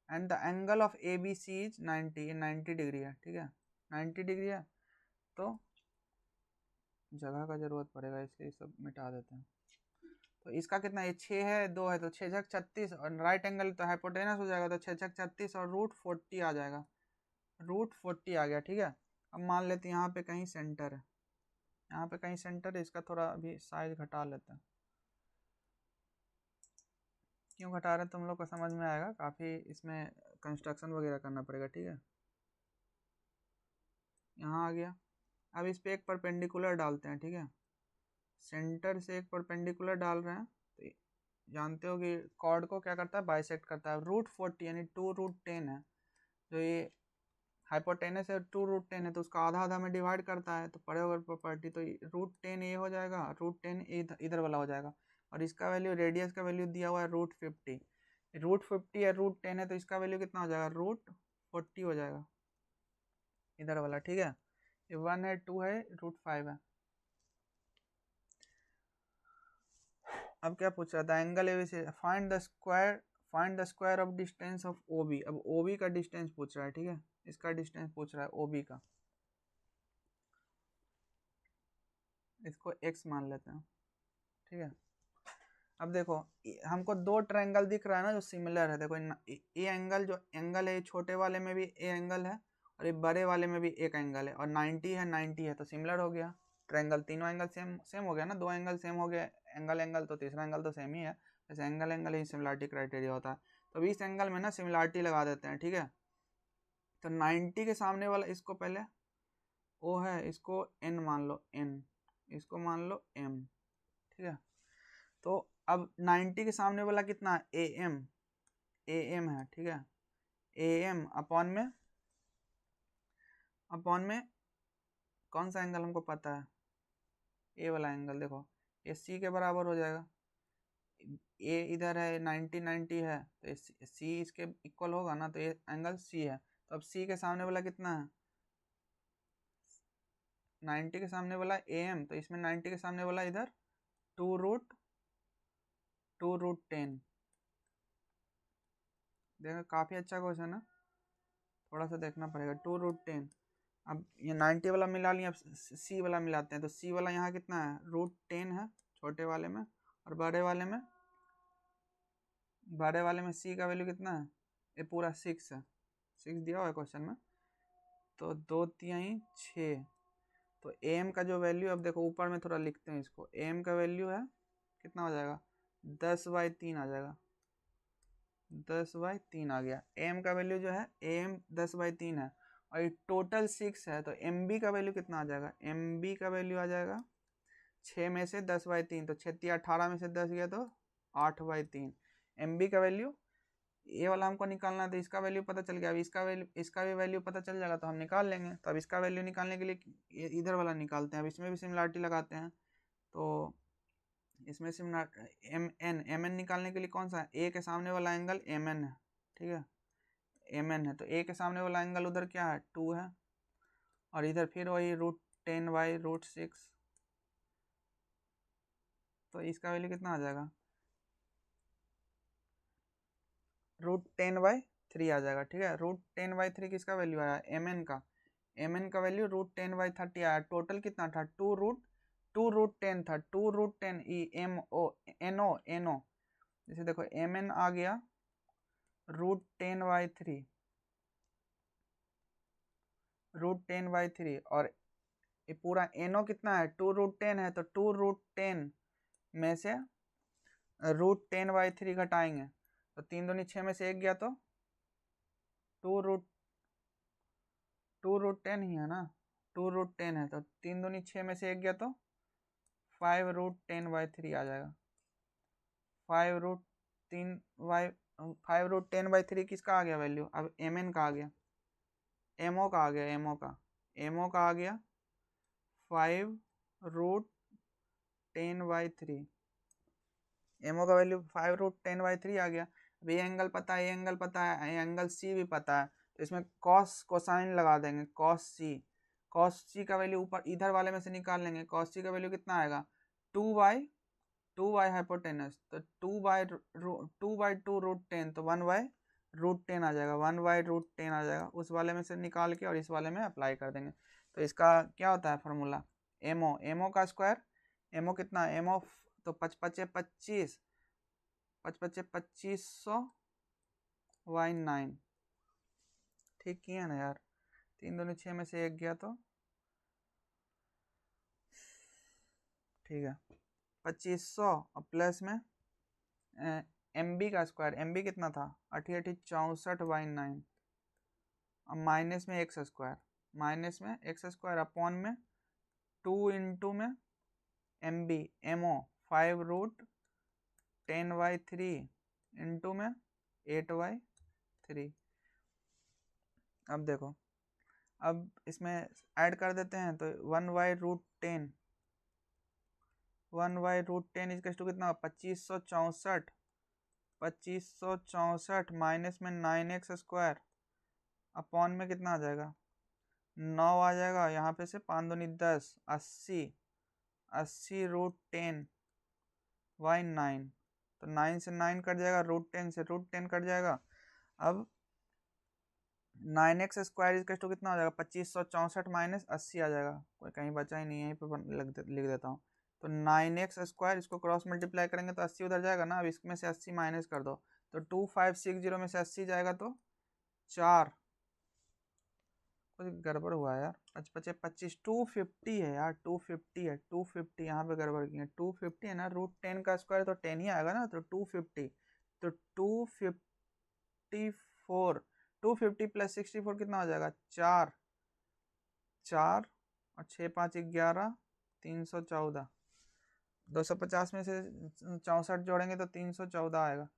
Speaker 1: and the angle of A B C is 90, ये 90 डिग्री है। ठीक है, 90 डिग्री है, तो जगह का जरूरत पड़ेगा, इसलिए सब मिटा देते हैं। तो इसका कितना है, 6 है, 2 है, तो 6×36 और राइट एंगल तो हाइपोटेनस हो जाएगा, तो 6×36 और √40 आ जाएगा, √40 आ गया। ठीक है, अब मान लेते हैं यहाँ पे कहीं सेंटर है, यहाँ पे कहीं सेंटर है, इसका थोड़ा अभी साइज घटा लेते हैं। क्यों घटा रहे हैं तुम लोग को समझ में आएगा, काफ़ी इसमें कंस्ट्रक्शन वगैरह करना पड़ेगा। ठीक है, यहाँ आ गया। अब इस पे एक परपेंडिकुलर डालते हैं। ठीक है, सेंटर से एक परपेंडिकुलर डाल रहे हैं, तो जानते हो कि कॉर्ड को क्या करता है, बाइसेक्ट करता है। √40 यानी 2√10 है, जो ये हाइपोटेनस है 2√10 है, तो उसका आधा आधा में डिवाइड करता है, तो पड़े ओवर प्रॉपर्टी, तो √10 ये हो जाएगा, √10 इधर वाला हो जाएगा, और इसका वैल्यू, रेडियस का वैल्यू दिया हुआ है √50। √50 या √10 है, तो इसका वैल्यू कितना हो जाएगा, √40 हो जाएगा इधर वाला, ठीक है। ये 1 है, 2 है, √5 है। अब क्या पूछ रहा था, एंगल ए से find the square of distance of OB. अब ओबी का डिस्टेंस पूछ रहा है, ठीक है, इसका डिस्टेंस पूछ रहा है ओबी का, इसको x मान लेते हैं, ठीक है। अब देखो हमको दो ट्रायंगल दिख रहा है ना जो सिमिलर है, देखो ये एंगल, जो एंगल है, छोटे वाले में भी ए एंगल है और ये बड़े वाले में भी एक एंगल है, और 90 है 90 है, तो सिमिलर हो गया ट्रायंगल, तीनों एंगल सेम सेम हो गया ना, दो एंगल सेम हो गया, एंगल तो तीसरा एंगल तो सेम ही है, जैसे एंगल ही सिमिलरिटी क्राइटेरिया होता है। तो अभी इस एंगल में ना सिमिलरिटी लगा देते हैं, ठीक है। तो 90 के सामने वाला, इसको पहले ओ है, इसको n मान लो, n, इसको मान लो m, ठीक है। तो अब 90 के सामने वाला कितना है, am है, ठीक है। am अपॉन में कौन सा एंगल हमको पता है, ए वाला एंगल, देखो ये सी के बराबर हो जाएगा, ए इधर है, 90 90 है, तो सी इसके इक्वल होगा ना, तो ये एंगल सी है। तो अब सी के सामने वाला कितना है, 90 के सामने वाला am, तो इसमें 90 के सामने वाला इधर 2√10। देखो काफ़ी अच्छा क्वेश्चन है, थोड़ा सा देखना पड़ेगा। 2√10, अब ये 90 वाला मिला लिया, अब सी वाला मिलाते हैं, तो सी वाला यहाँ कितना है, √10 है छोटे वाले में, और बड़े वाले में सी का वैल्यू कितना है, ये पूरा 6 है, 6 दिया हुआ है क्वेश्चन में, तो 2×3 = 6। तो एम का जो वैल्यू, अब देखो ऊपर में थोड़ा लिखते हैं इसको, एम का वैल्यू है कितना हो जाएगा, 10/3 आ जाएगा, 10/3 आ गया। एम का वैल्यू जो है, एम 10/3 है, और ये टोटल 6 है, तो एम बी का वैल्यू कितना आ जाएगा, एम बी का वैल्यू आ जाएगा 6 में से 10/3, तो 6×18 में से 10 गया तो 8/3। एम बी का वैल्यू, ये वाला हमको निकालना है, तो इसका वैल्यू पता चल गया, अब इसका भी वैल्यू पता चल जाएगा, तो हम निकाल लेंगे। तो अब इसका वैल्यू निकालने के लिए इधर वाला निकालते हैं, अब इसमें भी सिमिलरिटी लगाते हैं, तो इसमें एम एन निकालने के लिए कौन सा, ए के सामने वाला एंगल एम एन है, ठीक है, एम एन है, तो ए के सामने वाला एंगल उधर क्या है, 2 है, और इधर फिर वही √10/√6, तो इसका वैल्यू कितना आ जाएगा, √10/3 आ जाएगा, ठीक है। √10/3 किसका वैल्यू आया, एम एन का वैल्यू √10/30 आया, टोटल कितना था, 2√10 था, 2√10 E M O N O, जैसे देखो एम एन आ गया √10/3, और ये पूरा एन ओ कितना है, 2√10 है, तो 2√10 में से √10/3 घटाएंगे, तो 3×2=6 में से 1 गया, तो 2√10 ही है ना, 2√10 है, तो 3×2=6 में से 1 गया, तो 5√10/3 आ जाएगा। 5√10/3 किसका आ गया वैल्यू, अब एम एन का आ गया, एमओ का आ गया, एमओ का आ गया 5√10/3, एमओ का वैल्यू 5√10/3 आ गया। अब ये एंगल पता है, ये एंगल पता है, ये एंगल सी भी पता है, तो इसमें कॉस कोसाइन लगा देंगे, कॉस सी का वैल्यू ऊपर इधर वाले में से निकाल लेंगे, कॉस सी का वैल्यू कितना आएगा, 2/2 हाइपोटेनस, तो 2/2√10, तो 1/√10 आ जाएगा, 1/√10 आ जाएगा, उस वाले में से निकाल के और इस वाले में अप्लाई कर देंगे। तो इसका क्या होता है फॉर्मूला, एमओ का स्क्वायर, एमओ कितना, एमओ तो 5×5=25, 5×5=2500/9, ठीक किया ना यार, 3×2=6 में से 1 गया, तो ठीक है 2500, और प्लस में एम बी का स्क्वायर, एम बी कितना था, 8864/9, अब माइनस में एक्स स्क्वायर अपॉन में 2 × में एम बी एमओ 5√10/3, 10/3 इंटू में 8/3। अब देखो, अब इसमें ऐड कर देते हैं तो 1/√10, 1/√10 इज टू कितना 2564, 2564 माइनस में 9x² अपॉन में कितना आ जाएगा 9 आ जाएगा। यहाँ पे से 5 दूनी 10, 80, 80√10/9, तो 9 से 9 कट जाएगा, √10 से √10 कट जाएगा। अब 9x² इज टू कितना हो जाएगा 2564 माइनस 80 आ जाएगा, कोई कहीं बचा ही नहीं है, यहीं पे लिख देता हूँ। तो 9x², इसको क्रॉस मल्टीप्लाई करेंगे तो 80 उधर जाएगा ना। अब इसमें से 80 माइनस कर दो तो 2560 में से 80 जाएगा तो 4, कुछ गड़बड़ हुआ है यार, 25 25 250 है यार, 250 है, 250 यहाँ पे गड़बड़ की है, 250 है ना, √10 का स्क्वायर तो 10 ही आएगा ना, तो 250, तो 254, 250 प्लस 64 कितना हो जाएगा 4, 4 और 6 5 11, 314, 250 में से 64 जोड़ेंगे तो 314 आएगा।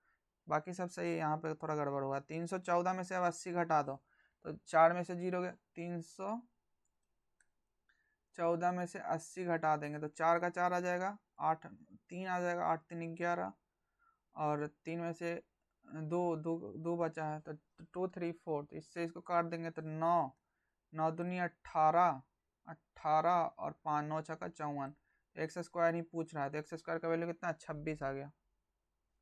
Speaker 1: बाकी सब सही है, यहाँ पे थोड़ा गड़बड़ हुआ। 314 में से अब 80 घटा दो तो 4 में से 0 गया, 314 में से 80 घटा देंगे तो 4 का 4 आ जाएगा, 8 3 आ जाएगा, 8 3 11, और 3 में से 2 बचा है तो 2 3 4, तो इससे इसको काट देंगे तो 9, 9 दूनी 18, 18 और 5 9 छक्का 54, x² ही पूछ रहा है तो x² का वैल्यू कितना 26 आ गया,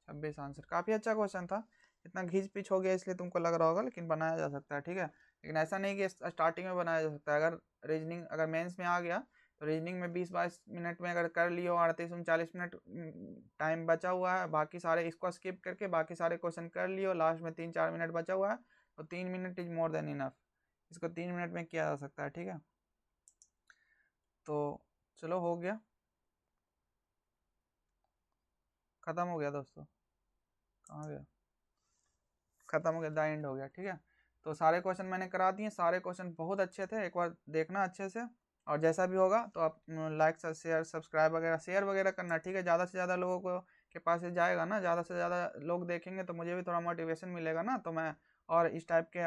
Speaker 1: 26 आंसर। काफ़ी अच्छा क्वेश्चन था, इतना घिंच पिच हो गया इसलिए तुमको लग रहा होगा, लेकिन बनाया जा सकता है, ठीक है। लेकिन ऐसा नहीं कि स्टार्टिंग में बनाया जा सकता है। अगर रीजनिंग अगर मेंस में आ गया तो रीजनिंग में 20-22 मिनट में अगर कर लियो, 38-39 मिनट टाइम बचा हुआ है, बाकी सारे इसको स्किप करके बाकी सारे क्वेश्चन कर लियो, लास्ट में 3-4 मिनट बचा हुआ है तो 3 minute is more than enough, इसको 3 मिनट में किया जा सकता है, ठीक है। तो चलो हो गया, ख़त्म हो गया दोस्तों, कहाँ गया, ख़त्म हो गया, द एंड हो गया, ठीक है। तो सारे क्वेश्चन मैंने करा दिए, सारे क्वेश्चन बहुत अच्छे थे, एक बार देखना अच्छे से, और जैसा भी होगा तो आप लाइक शेयर सब्सक्राइब वगैरह शेयर वगैरह करना, ठीक है। ज़्यादा से ज़्यादा लोगों को के पास ये जाएगा ना, ज़्यादा से ज़्यादा लोग देखेंगे तो मुझे भी थोड़ा मोटिवेशन मिलेगा ना, तो मैं और इस टाइप के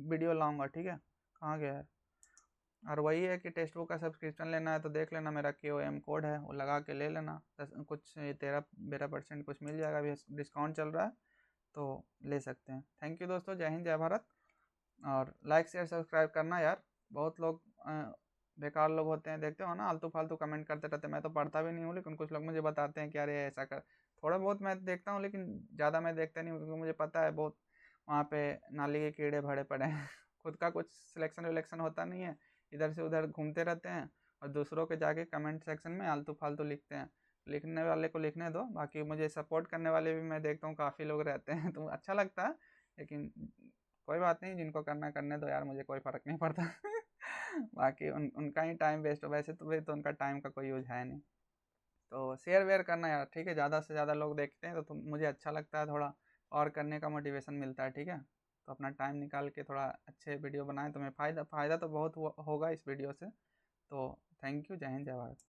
Speaker 1: वीडियो लाऊंगा, ठीक है। कहाँ गया है, और वही है कि टेक्स्ट बुक का सब्सक्रिप्शन लेना है तो देख लेना, मेरा KOM कोड है वो लगा के ले लेना, कुछ 13-12% कुछ मिल जाएगा, अभी डिस्काउंट चल रहा है तो ले सकते हैं। थैंक यू दोस्तों, जय हिंद जय भारत, और लाइक शेयर सब्सक्राइब करना यार। बहुत लोग बेकार लोग होते हैं, देखते हो ना, आलतू फालतू कमेंट करते रहते हैं, मैं तो पढ़ता भी नहीं हूँ, लेकिन कुछ लोग मुझे बताते हैं कि अरे ऐसा कर, थोड़ा बहुत मैं देखता हूँ लेकिन ज़्यादा मैं देखता नहीं हूँ, क्योंकि मुझे पता है बहुत वहाँ पे नाली के कीड़े भरे पड़े हैं खुद का कुछ सिलेक्शन विलेक्शन होता नहीं है, इधर से उधर घूमते रहते हैं और दूसरों के जाके कमेंट सेक्शन में आलतू फालतू लिखते हैं। लिखने वाले को लिखने दो, बाकी मुझे सपोर्ट करने वाले भी मैं देखता हूँ काफ़ी लोग रहते हैं तो अच्छा लगता है, लेकिन कोई बात नहीं, जिनको करना करने दो यार, मुझे कोई फ़र्क नहीं पड़ता बाकी उनका ही टाइम वेस्ट हो, वैसे तो भाई तो उनका टाइम का कोई यूज है नहीं। तो शेयर वेयर करना यार, ठीक है, ज़्यादा से ज़्यादा लोग देखते हैं तो मुझे अच्छा लगता है, थोड़ा और करने का मोटिवेशन मिलता है, ठीक है। तो अपना टाइम निकाल के थोड़ा अच्छे वीडियो बनाएं, तुम्हें फ़ायदा तो बहुत होगा इस वीडियो से। तो थैंक यू, जय हिंद जय भारत।